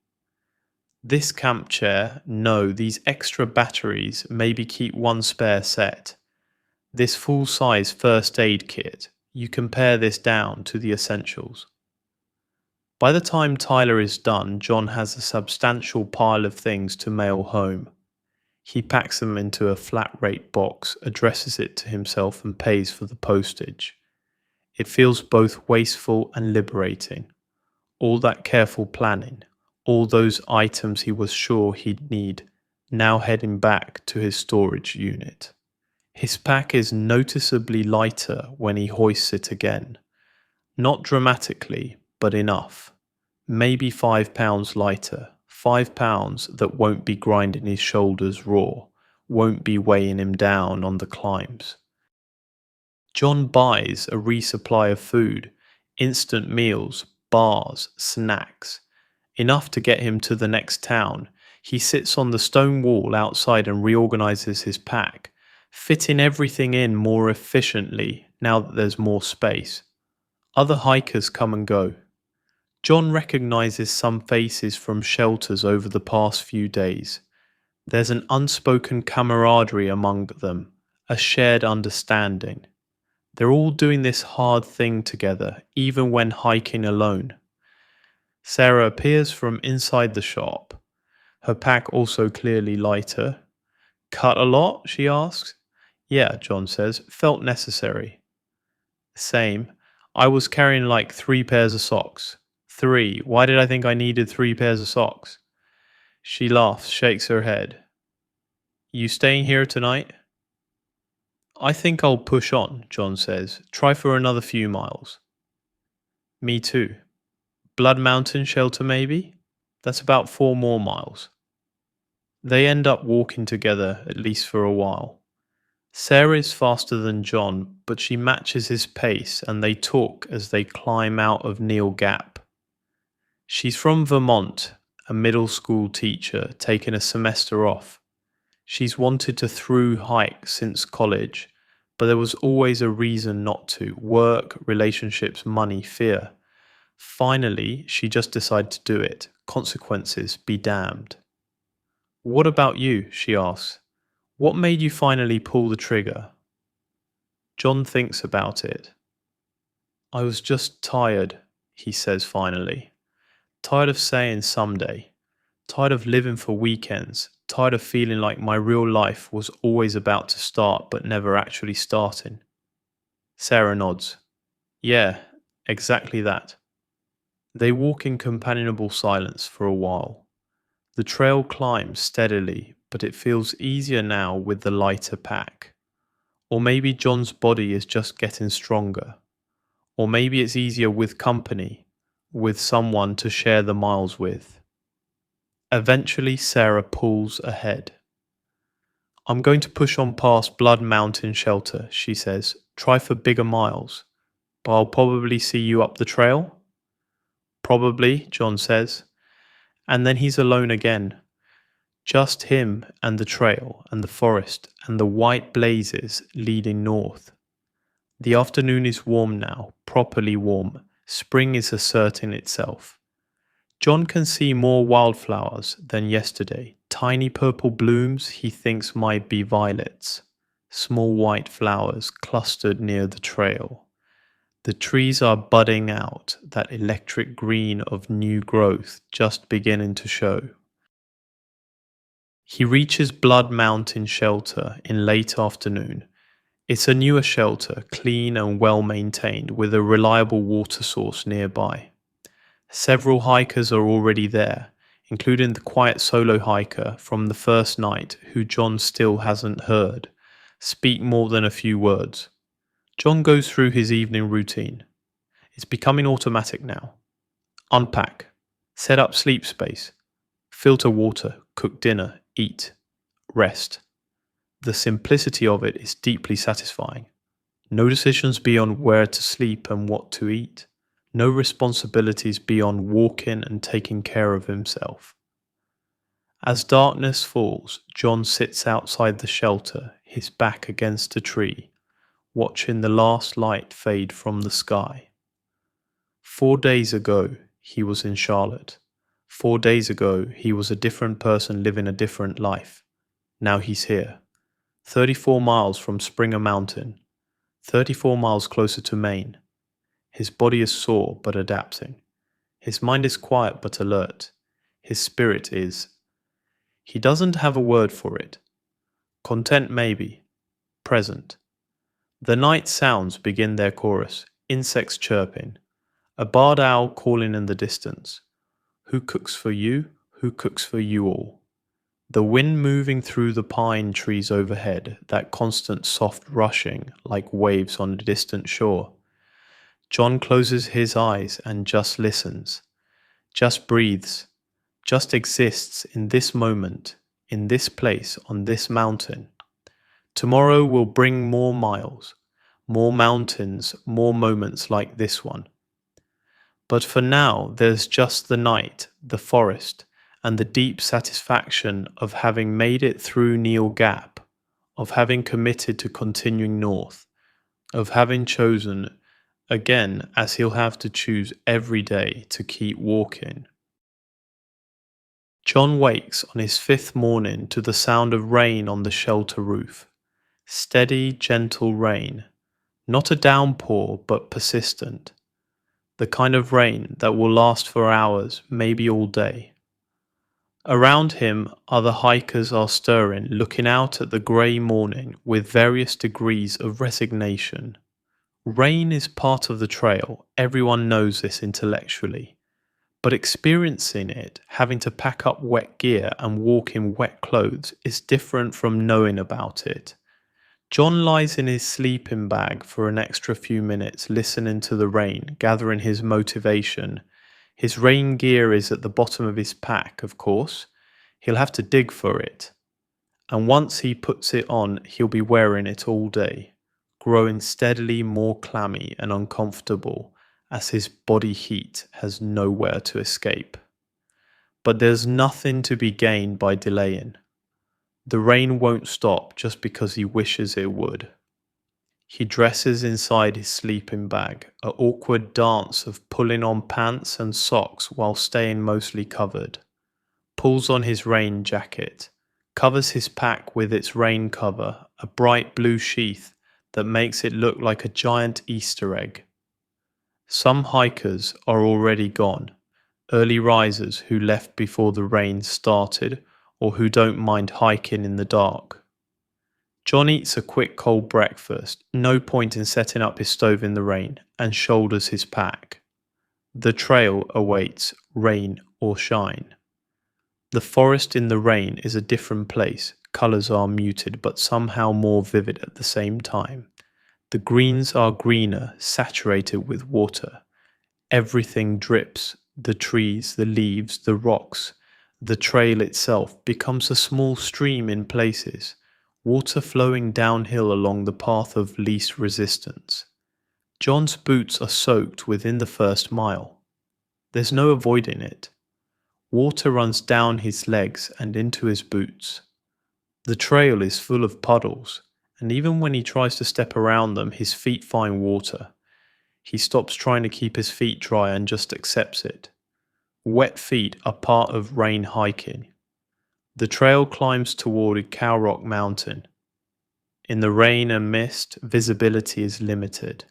This camp chair, no, these extra batteries, maybe keep one spare set. This full-size first aid kit, you can pare this down to the essentials. By the time Tyler is done, John has a substantial pile of things to mail home. He packs them into a flat-rate box, addresses it to himself and pays for the postage. It feels both wasteful and liberating. All that careful planning, all those items he was sure he'd need, now heading back to his storage unit. His pack is noticeably lighter when he hoists it again. Not dramatically, but enough. Maybe 5 pounds lighter. 5 pounds that won't be grinding his shoulders raw, won't be weighing him down on the climbs. John buys a resupply of food, instant meals, bars, snacks, enough to get him to the next town. He sits on the stone wall outside and reorganizes his pack, fitting everything in more efficiently now that there's more space. Other hikers come and go. John recognizes some faces from shelters over the past few days. There's an unspoken camaraderie among them, a shared understanding. They're all doing this hard thing together, even when hiking alone. Sarah appears from inside the shop, her pack also clearly lighter. Cut a lot? She asks. Yeah, John says, felt necessary. Same. I was carrying like 3 pairs of socks. 3. Why did I think I needed 3 pairs of socks? She laughs, shakes her head. You staying here tonight? I think I'll push on, John says. Try for another few miles. Me too. Blood Mountain shelter maybe? That's about 4 more miles. They end up walking together, at least for a while. Sarah is faster than John, but she matches his pace and they talk as they climb out of Neil Gap. She's from Vermont, a middle school teacher taking a semester off. She's wanted to through hike since college, but there was always a reason not to. Work, relationships, money, fear. Finally, she just decided to do it. Consequences be damned. What about you? She asks. What made you finally pull the trigger? John thinks about it. I was just tired, he says finally. Tired of saying someday. Tired of living for weekends. Tired of feeling like my real life was always about to start but never actually starting. Sarah nods. Yeah, exactly that. They walk in companionable silence for a while. The trail climbs steadily, but it feels easier now with the lighter pack. Or maybe John's body is just getting stronger. Or maybe it's easier with company, with someone to share the miles with. Eventually, Sarah pulls ahead. I'm going to push on past Blood Mountain Shelter, she says. Try for bigger miles. But I'll probably see you up the trail? Probably, John says. And then he's alone again. Just him and the trail and the forest and the white blazes leading north. The afternoon is warm now, properly warm. Spring is asserting itself. John can see more wildflowers than yesterday. Tiny purple blooms he thinks might be violets. Small white flowers clustered near the trail. The trees are budding out, that electric green of new growth just beginning to show. He reaches Blood Mountain Shelter in late afternoon. It's a newer shelter, clean and well maintained, with a reliable water source nearby. Several hikers are already there, including the quiet solo hiker from the first night who John still hasn't heard speak more than a few words. John goes through his evening routine. It's becoming automatic now. Unpack, set up sleep space, filter water, cook dinner, eat, rest. The simplicity of it is deeply satisfying. No decisions beyond where to sleep and what to eat. No responsibilities beyond walking and taking care of himself. As darkness falls, John sits outside the shelter, his back against a tree, watching the last light fade from the sky. 4 days ago, he was in Charlotte. 4 days ago, he was a different person living a different life. Now he's here. 34 miles from Springer Mountain. 34 miles closer to Maine. His body is sore but adapting. His mind is quiet but alert. His spirit is. He doesn't have a word for it. Content maybe. Present. The night sounds begin their chorus, insects chirping. A barred owl calling in the distance. Who cooks for you? Who cooks for you all? The wind moving through the pine trees overhead, that constant soft rushing like waves on a distant shore. John closes his eyes and just listens, just breathes, just exists in this moment, in this place, on this mountain. Tomorrow will bring more miles, more mountains, more moments like this one. But for now, there's just the night, the forest, and the deep satisfaction of having made it through Neil Gap, of having committed to continuing north, of having chosen, again as he'll have to choose every day, to keep walking. John wakes on his 5th morning to the sound of rain on the shelter roof. Steady, gentle rain. Not a downpour, but persistent. The kind of rain that will last for hours, maybe all day. Around him, other hikers are stirring, looking out at the grey morning with various degrees of resignation. Rain is part of the trail, everyone knows this intellectually. But experiencing it, having to pack up wet gear and walk in wet clothes, is different from knowing about it. John lies in his sleeping bag for an extra few minutes, listening to the rain, gathering his motivation. His rain gear is at the bottom of his pack, of course. He'll have to dig for it. And once he puts it on, he'll be wearing it all day, growing steadily more clammy and uncomfortable as his body heat has nowhere to escape. But there's nothing to be gained by delaying. The rain won't stop just because he wishes it would. He dresses inside his sleeping bag, an awkward dance of pulling on pants and socks while staying mostly covered. Pulls on his rain jacket, covers his pack with its rain cover, a bright blue sheath that makes it look like a giant Easter egg. Some hikers are already gone, early risers who left before the rain started or who don't mind hiking in the dark. John eats a quick cold breakfast, no point in setting up his stove in the rain, and shoulders his pack. The trail awaits, rain or shine. The forest in the rain is a different place, colours are muted but somehow more vivid at the same time. The greens are greener, saturated with water. Everything drips, the trees, the leaves, the rocks. The trail itself becomes a small stream in places, water flowing downhill along the path of least resistance. John's boots are soaked within the first mile. There's no avoiding it. Water runs down his legs and into his boots. The trail is full of puddles, and even when he tries to step around them, his feet find water. He stops trying to keep his feet dry and just accepts it. Wet feet are part of rain hiking. The trail climbs toward Cow Rock Mountain. In the rain and mist, visibility is limited.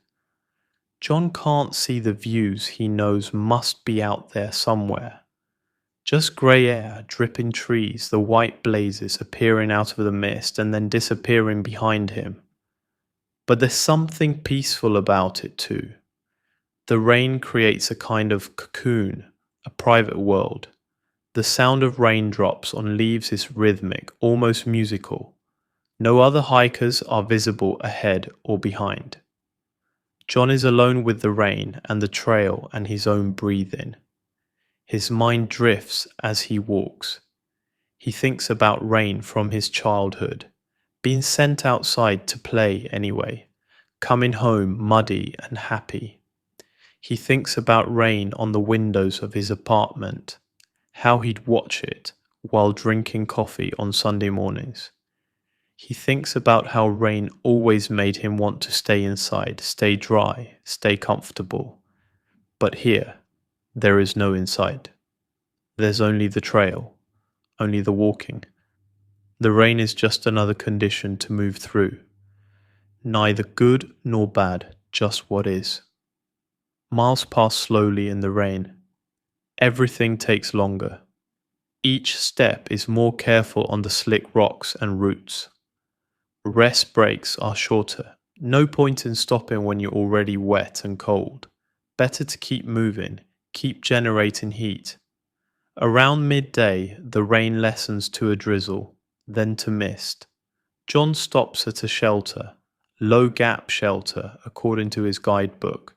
John can't see the views he knows must be out there somewhere. Just grey air, dripping trees, the white blazes appearing out of the mist and then disappearing behind him. But there's something peaceful about it too. The rain creates a kind of cocoon, a private world. The sound of raindrops on leaves is rhythmic, almost musical. No other hikers are visible ahead or behind. John is alone with the rain and the trail and his own breathing. His mind drifts as he walks. He thinks about rain from his childhood, being sent outside to play anyway, coming home muddy and happy. He thinks about rain on the windows of his apartment, how he'd watch it while drinking coffee on Sunday mornings. He thinks about how rain always made him want to stay inside, stay dry, stay comfortable. But here, there is no inside. There's only the trail, only the walking. The rain is just another condition to move through. Neither good nor bad, just what is. Miles pass slowly in the rain. Everything takes longer. Each step is more careful on the slick rocks and roots. Rest breaks are shorter. No point in stopping when you're already wet and cold. Better to keep moving, keep generating heat. Around midday, the rain lessens to a drizzle, then to mist. John stops at a shelter, Low Gap Shelter according to his guidebook,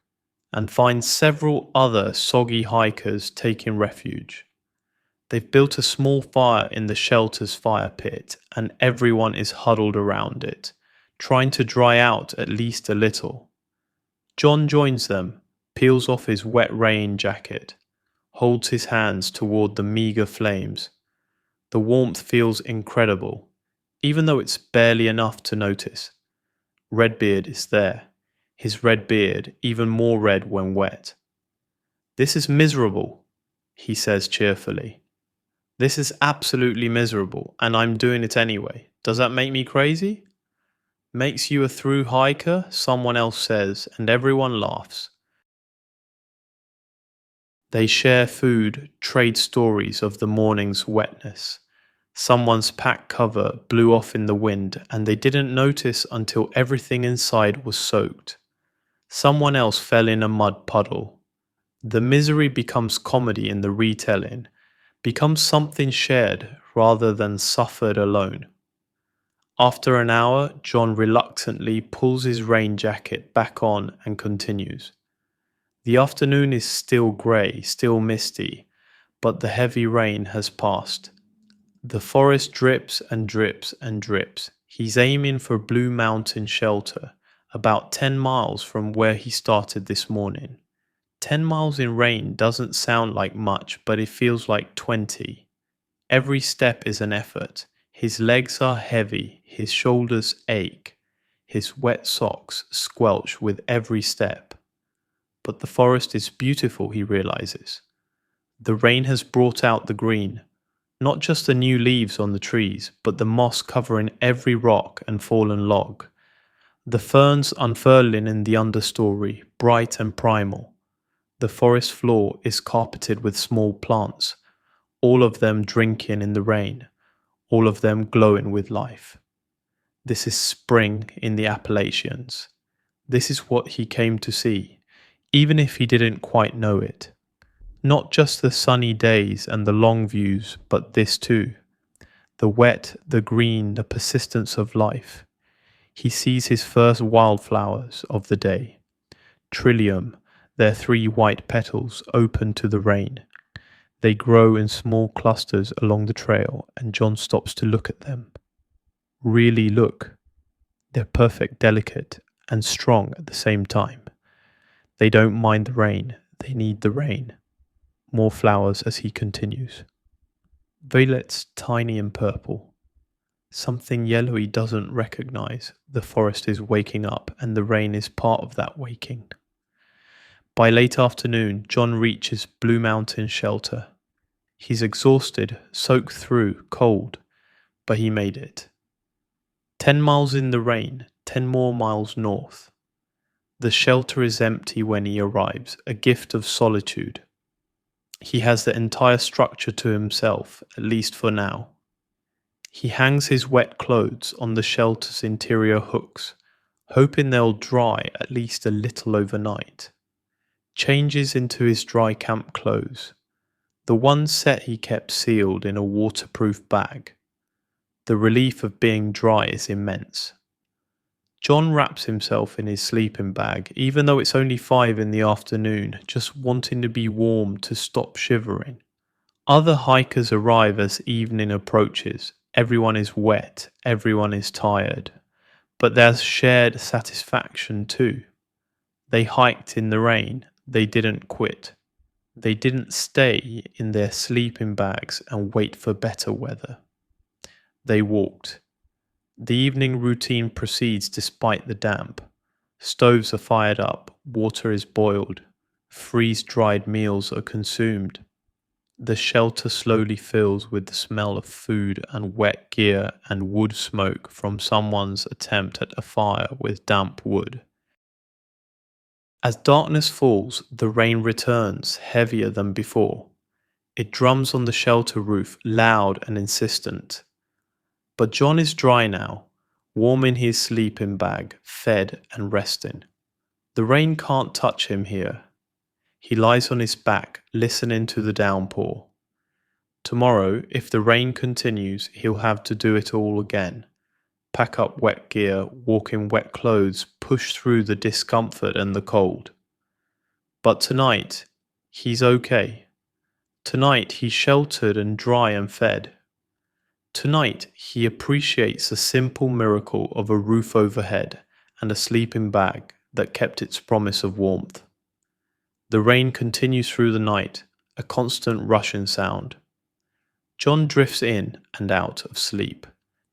and finds several other soggy hikers taking refuge. They've built a small fire in the shelter's fire pit, and everyone is huddled around it, trying to dry out at least a little. John joins them, peels off his wet rain jacket, holds his hands toward the meager flames. The warmth feels incredible, even though it's barely enough to notice. Redbeard is there, his red beard even more red when wet. "This is miserable," he says cheerfully. "This is absolutely miserable, and I'm doing it anyway. Does that make me crazy?" "Makes you a through hiker," someone else says, and everyone laughs. They share food, trade stories of the morning's wetness. Someone's pack cover blew off in the wind, and they didn't notice until everything inside was soaked. Someone else fell in a mud puddle. The misery becomes comedy in the retelling, becomes something shared rather than suffered alone. After an hour, John reluctantly pulls his rain jacket back on and continues. The afternoon is still grey, still misty, but the heavy rain has passed. The forest drips and drips and drips. He's aiming for Blue Mountain Shelter, about 10 miles from where he started this morning. 10 miles in rain doesn't sound like much, but it feels like 20. Every step is an effort. His legs are heavy, his shoulders ache, his wet socks squelch with every step. But the forest is beautiful, he realizes. The rain has brought out the green, not just the new leaves on the trees, but the moss covering every rock and fallen log. The ferns unfurling in the understory, bright and primal. The forest floor is carpeted with small plants, all of them drinking in the rain, all of them glowing with life. This is spring in the Appalachians. This is what he came to see, even if he didn't quite know it. Not just the sunny days and the long views, but this too. The wet, the green, the persistence of life. He sees his first wildflowers of the day. Trillium, their 3 white petals open to the rain. They grow in small clusters along the trail, and John stops to look at them. Really look. They're perfect, delicate, and strong at the same time. They don't mind the rain, they need the rain. More flowers as he continues. Violets tiny and purple. Something yellow he doesn't recognize. The forest is waking up, and the rain is part of that waking. By late afternoon, John reaches Blue Mountain shelter. He's exhausted, soaked through, cold, but he made it. 10 miles in the rain, 10 more miles north. The shelter is empty when he arrives, a gift of solitude. He has the entire structure to himself, at least for now. He hangs his wet clothes on the shelter's interior hooks, hoping they'll dry at least a little overnight. Changes into his dry camp clothes, the one set he kept sealed in a waterproof bag. The relief of being dry is immense. John wraps himself in his sleeping bag, even though it's only 5 in the afternoon, just wanting to be warm to stop shivering. Other hikers arrive as evening approaches. Everyone is wet, everyone is tired. But there's shared satisfaction too. They hiked in the rain, they didn't quit. They didn't stay in their sleeping bags and wait for better weather. They walked. The evening routine proceeds despite the damp. Stoves are fired up, water is boiled, freeze-dried meals are consumed. The shelter slowly fills with the smell of food and wet gear and wood smoke from someone's attempt at a fire with damp wood. As darkness falls, the rain returns, heavier than before. It drums on the shelter roof, loud and insistent. But John is dry now, warm in his sleeping bag, fed and resting. The rain can't touch him here. He lies on his back, listening to the downpour. Tomorrow, if the rain continues, he'll have to do it all again. Pack up wet gear, walk in wet clothes, push through the discomfort and the cold. But tonight, he's okay. Tonight, he's sheltered and dry and fed. Tonight, he appreciates the simple miracle of a roof overhead and a sleeping bag that kept its promise of warmth. The rain continues through the night, a constant rushing sound. John drifts in and out of sleep,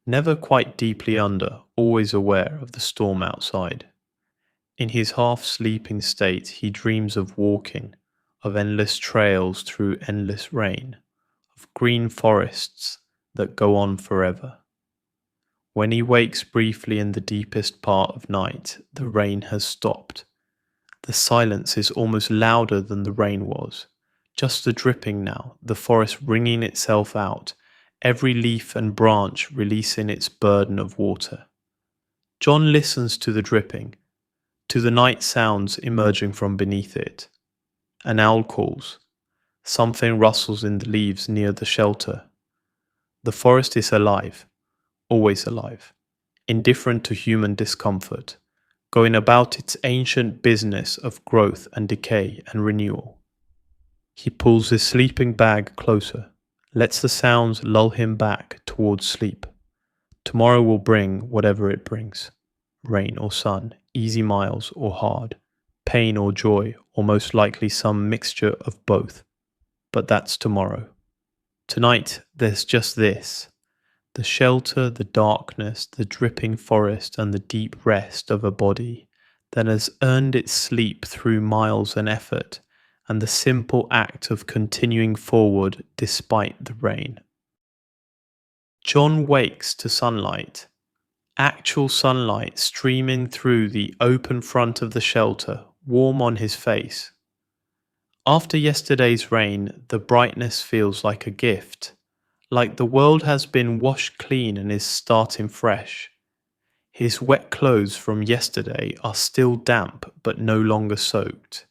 never quite deeply under, always aware of the storm outside. In his half-sleeping state, he dreams of walking, of endless trails through endless rain, of green forests that go on forever. When he wakes briefly in the deepest part of night, the rain has stopped. The silence is almost louder than the rain was. Just the dripping now, the forest wringing itself out, every leaf and branch releasing its burden of water. John listens to the dripping, to the night sounds emerging from beneath it. An owl calls. Something rustles in the leaves near the shelter. The forest is alive, always alive, indifferent to human discomfort, going about its ancient business of growth and decay and renewal. He pulls his sleeping bag closer, lets the sounds lull him back towards sleep. Tomorrow will bring whatever it brings, rain or sun, easy miles or hard, pain or joy, or most likely some mixture of both. But that's tomorrow. Tonight, there's just this. The shelter, the darkness, the dripping forest, and the deep rest of a body that has earned its sleep through miles and effort, and the simple act of continuing forward despite the rain. John wakes to sunlight, actual sunlight streaming through the open front of the shelter, warm on his face. After yesterday's rain, the brightness feels like a gift, like the world has been washed clean and is starting fresh. His wet clothes from yesterday are still damp but no longer soaked.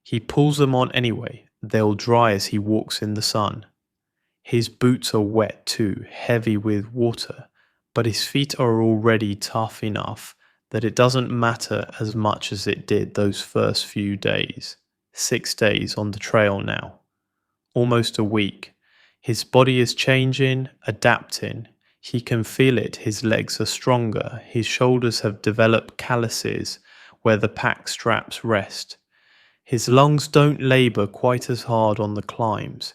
He pulls them on anyway, they'll dry as he walks in the sun. His boots are wet too, heavy with water, but his feet are already tough enough that it doesn't matter as much as it did those first few days. 6 days on the trail now. Almost a week. His body is changing, adapting. He can feel it, his legs are stronger, his shoulders have developed calluses where the pack straps rest. His lungs don't labour quite as hard on the climbs.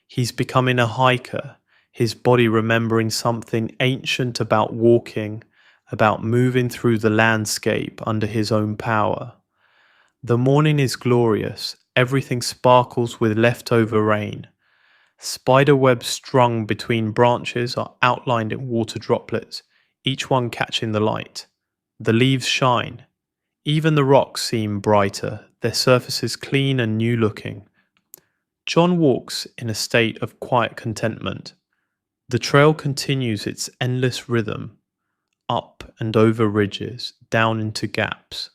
He's becoming a hiker. his body remembering something ancient about walking, about moving through the landscape under his own power. The morning is glorious, everything sparkles with leftover rain. Spider webs strung between branches are outlined in water droplets, each one catching the light. The leaves shine. Even the rocks seem brighter, their surfaces clean and new looking. John walks in a state of quiet contentment. The trail continues its endless rhythm, up and over ridges, down into gaps.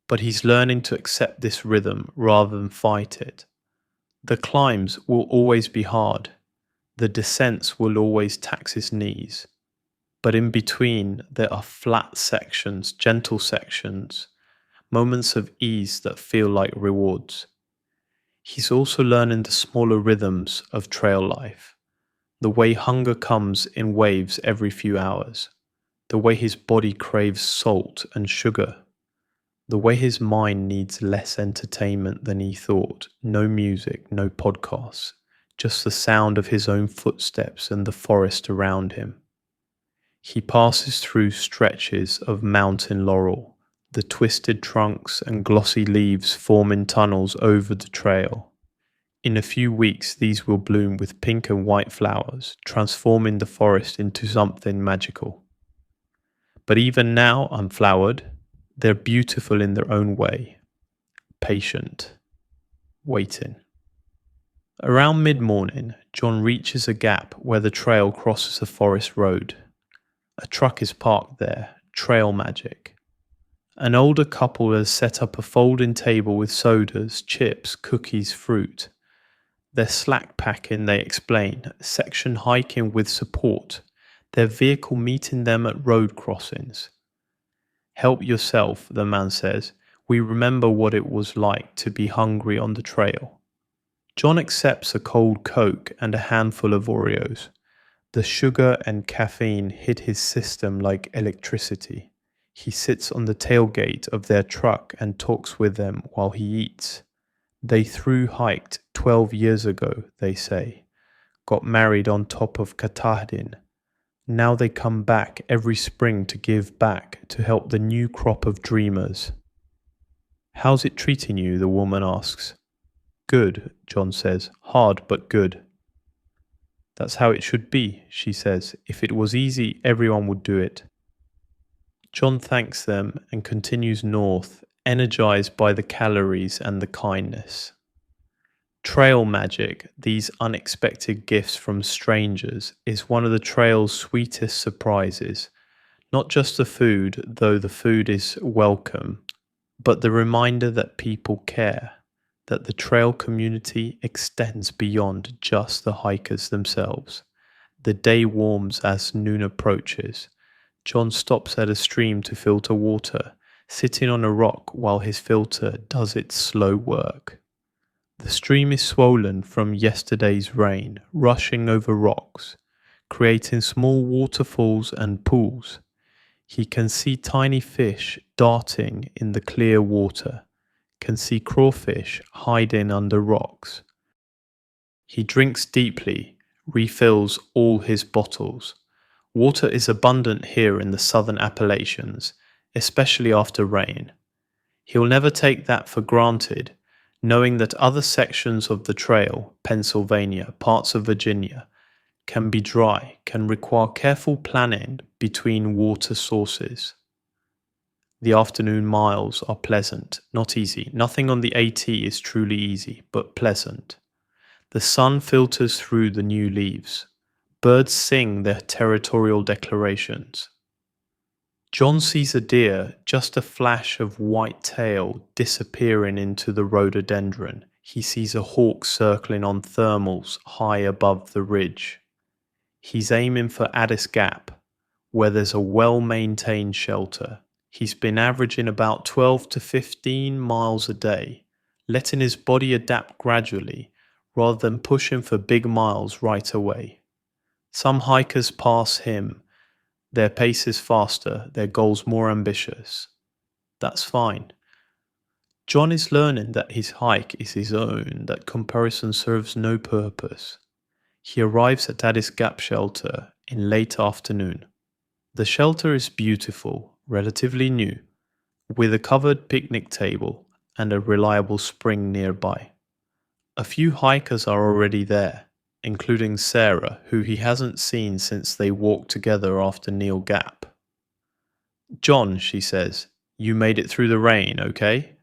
But he's learning to accept this rhythm rather than fight it. The climbs will always be hard. The descents will always tax his knees. But in between, there are flat sections, gentle sections, moments of ease that feel like rewards. He's also learning the smaller rhythms of trail life, the way hunger comes in waves every few hours, the way his body craves salt and sugar, the way his mind needs less entertainment than he thought, no music, no podcasts, just the sound of his own footsteps and the forest around him. He passes through stretches of mountain laurel, the twisted trunks and glossy leaves forming tunnels over the trail. In a few weeks, these will bloom with pink and white flowers, transforming the forest into something magical. But even now unflowered, they're beautiful in their own way. Patient. Waiting. Around mid-morning, John reaches a gap where the trail crosses a forest road. A truck is parked there, trail magic. An older couple has set up a folding table with sodas, chips, cookies, fruit. They're slack packing, they explain, section hiking with support, their vehicle meeting them at road crossings. Help yourself, the man says. We remember what it was like to be hungry on the trail. John accepts a cold Coke and a handful of Oreos. The sugar and caffeine hit his system like electricity. He sits on the tailgate of their truck and talks with them while he eats. They thru-hiked 12 years ago, they say. Got married on top of Katahdin. Now they come back every spring to give back, to help the new crop of dreamers. How's it treating you? The woman asks. Good, John says. Hard, but good. That's how it should be, she says. If it was easy, everyone would do it. John thanks them and continues north, energized by the calories and the kindness. Trail magic, these unexpected gifts from strangers, is one of the trail's sweetest surprises. Not just the food, though the food is welcome, but the reminder that people care, that the trail community extends beyond just the hikers themselves. The day warms as noon approaches. John stops at a stream to filter water, sitting on a rock while his filter does its slow work. The stream is swollen from yesterday's rain, rushing over rocks, creating small waterfalls and pools. He can see tiny fish darting in the clear water, can see crawfish hiding under rocks. He drinks deeply, refills all his bottles. Water is abundant here in the southern Appalachians, especially after rain. He'll never take that for granted, knowing that other sections of the trail, Pennsylvania, parts of Virginia, can be dry, can require careful planning between water sources. The afternoon miles are pleasant, not easy. Nothing on the AT is truly easy, but pleasant. The sun filters through the new leaves. Birds sing their territorial declarations. John sees a deer, just a flash of white tail disappearing into the rhododendron. He sees a hawk circling on thermals high above the ridge. He's aiming for Addis Gap, where there's a well-maintained shelter. He's been averaging about 12 to 15 miles a day, letting his body adapt gradually rather than pushing for big miles right away. Some hikers pass him. Their pace is faster, their goals more ambitious. That's fine. John is learning that his hike is his own, that comparison serves no purpose. He arrives at Daddy's Gap shelter in late afternoon. The shelter is beautiful, relatively new, with a covered picnic table and a reliable spring nearby. A few hikers are already there, including Sarah, who he hasn't seen since they walked together after Neil Gap. "John," she says, "you made it through the rain, okay?"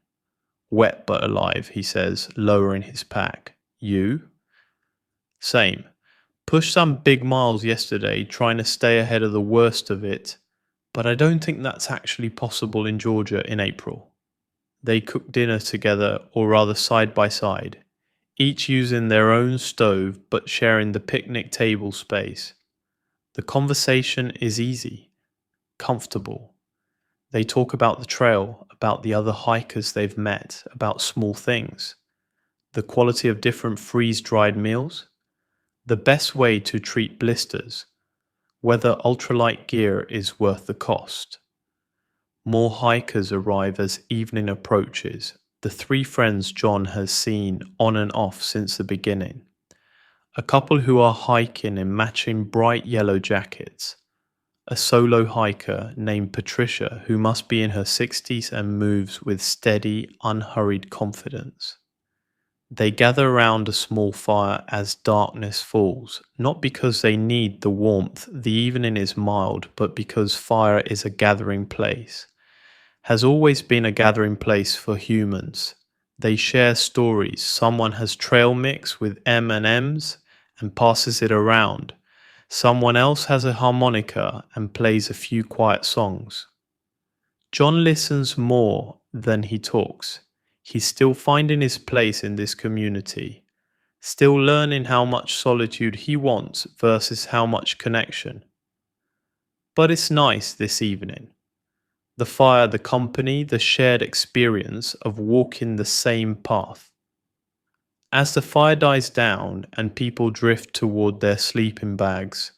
"Wet but alive," he says, lowering his pack. "You?" "Same. Pushed some big miles yesterday trying to stay ahead of the worst of it, but I don't think that's actually possible in Georgia in April." They cook dinner together, or rather side by side, each using their own stove but sharing the picnic table space. The conversation is easy, comfortable. They talk about the trail, about the other hikers they've met, about small things, the quality of different freeze-dried meals, the best way to treat blisters, whether ultralight gear is worth the cost. More hikers arrive as evening approaches, the three friends John has seen on and off since the beginning. A couple who are hiking in matching bright yellow jackets. A solo hiker named Patricia who must be in her 60s and moves with steady, unhurried confidence. They gather around a small fire as darkness falls, not because they need the warmth, the evening is mild, but because fire is a gathering place. Has always been a gathering place for humans. They share stories. Someone has trail mix with M&Ms and passes it around. Someone else has a harmonica and plays a few quiet songs. John listens more than he talks. He's still finding his place in this community, still learning how much solitude he wants versus how much connection. But it's nice this evening. The fire, the company, the shared experience of walking the same path. As the fire dies down and people drift toward their sleeping bags,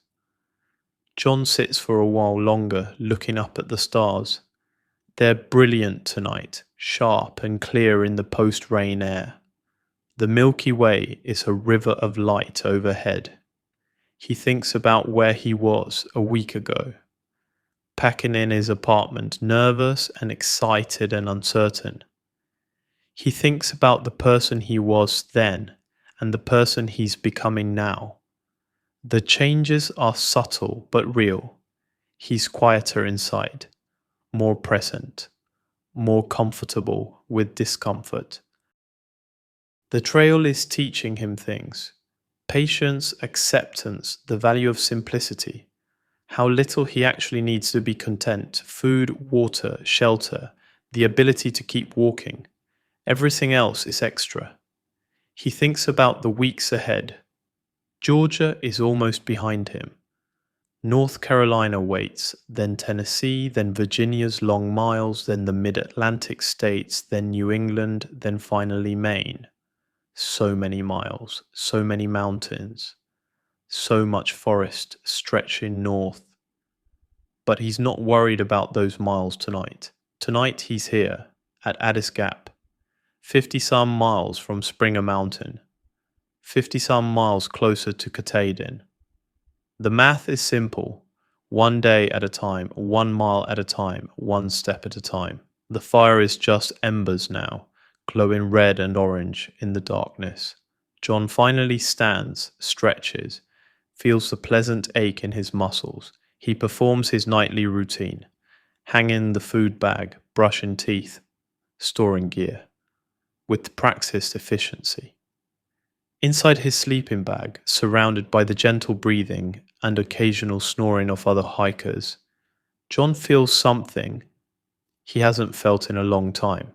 John sits for a while longer looking up at the stars. They're brilliant tonight, sharp and clear in the post-rain air. The Milky Way is a river of light overhead. He thinks about where he was a week ago, packing in his apartment, nervous and excited and uncertain. He thinks about the person he was then and the person he's becoming now. The changes are subtle but real. He's quieter inside, more present, more comfortable with discomfort. The trail is teaching him things. Patience, acceptance, the value of simplicity. How little he actually needs to be content. Food, water, shelter, the ability to keep walking. Everything else is extra. He thinks about the weeks ahead. Georgia is almost behind him. North Carolina waits, then Tennessee, then Virginia's long miles, then the mid-Atlantic states, then New England, then finally Maine. So many miles, so many mountains, so much forest stretching north. But he's not worried about those miles tonight. Tonight he's here, at Addis Gap, 50-some miles from Springer Mountain, 50-some miles closer to Katahdin. The math is simple. 1 day at a time, 1 mile at a time, 1 step at a time. The fire is just embers now, glowing red and orange in the darkness. John finally stands, stretches, feels the pleasant ache in his muscles. He performs his nightly routine, hanging the food bag, brushing teeth, storing gear, with practiced efficiency. Inside his sleeping bag, surrounded by the gentle breathing and occasional snoring of other hikers, John feels something he hasn't felt in a long time.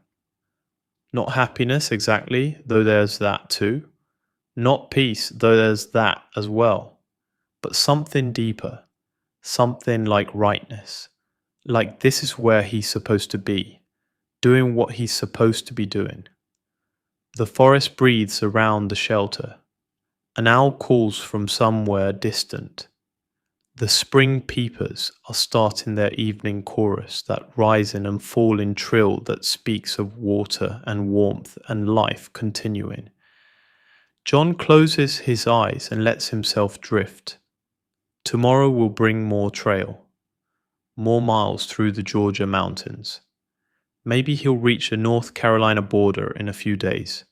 Not happiness exactly, though there's that too. Not peace, though there's that as well. But something deeper, something like rightness. Like this is where he's supposed to be, doing what he's supposed to be doing. The forest breathes around the shelter. An owl calls from somewhere distant. The spring peepers are starting their evening chorus, that rising and falling trill that speaks of water and warmth and life continuing. John closes his eyes and lets himself drift. Tomorrow will bring more trail, more miles through the Georgia mountains. Maybe he'll reach the North Carolina border in a few days.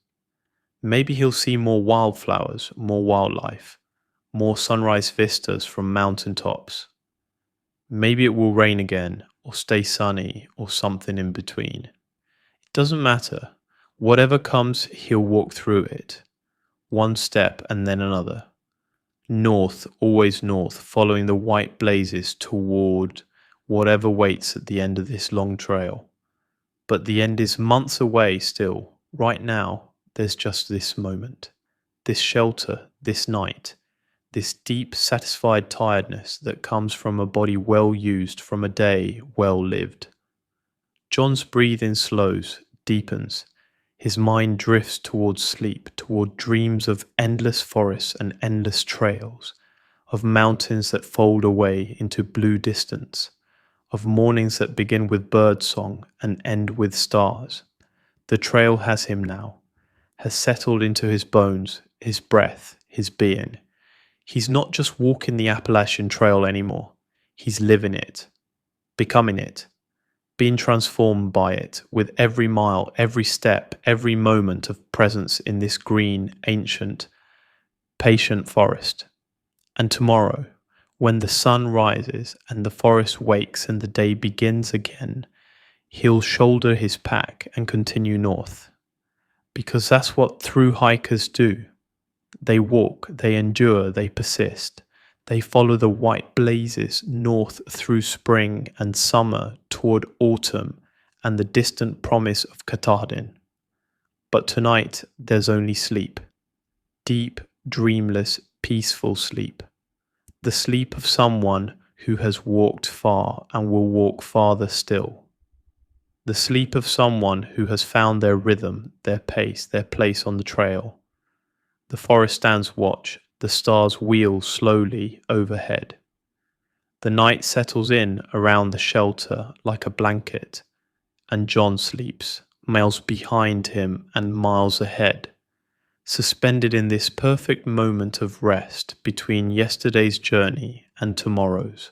Maybe he'll see more wildflowers, more wildlife, more sunrise vistas from mountain tops. Maybe it will rain again, or stay sunny, or something in between. It doesn't matter. Whatever comes, he'll walk through it. One step and then another. North, always north, following the white blazes toward whatever waits at the end of this long trail. But the end is months away still. Right now, there's just this moment, this shelter, this night, this deep, satisfied tiredness that comes from a body well used, from a day well lived. John's breathing slows, deepens. His mind drifts towards sleep, toward dreams of endless forests and endless trails, of mountains that fold away into blue distance, of mornings that begin with bird song and end with stars. The trail has him now, has settled into his bones, his breath, his being. He's not just walking the Appalachian Trail anymore. He's living it, becoming it, being transformed by it with every mile, every step, every moment of presence in this green, ancient, patient forest. And tomorrow, when the sun rises and the forest wakes and the day begins again, he'll shoulder his pack and continue north. Because that's what through hikers do. They walk, they endure, they persist. They follow the white blazes north through spring and summer toward autumn and the distant promise of Katahdin. But tonight there's only sleep. Deep, dreamless, peaceful sleep. The sleep of someone who has walked far and will walk farther still. The sleep of someone who has found their rhythm, their pace, their place on the trail. The forest stands watch. The stars wheel slowly overhead. The night settles in around the shelter like a blanket, and John sleeps, miles behind him and miles ahead, suspended in this perfect moment of rest between yesterday's journey and tomorrow's.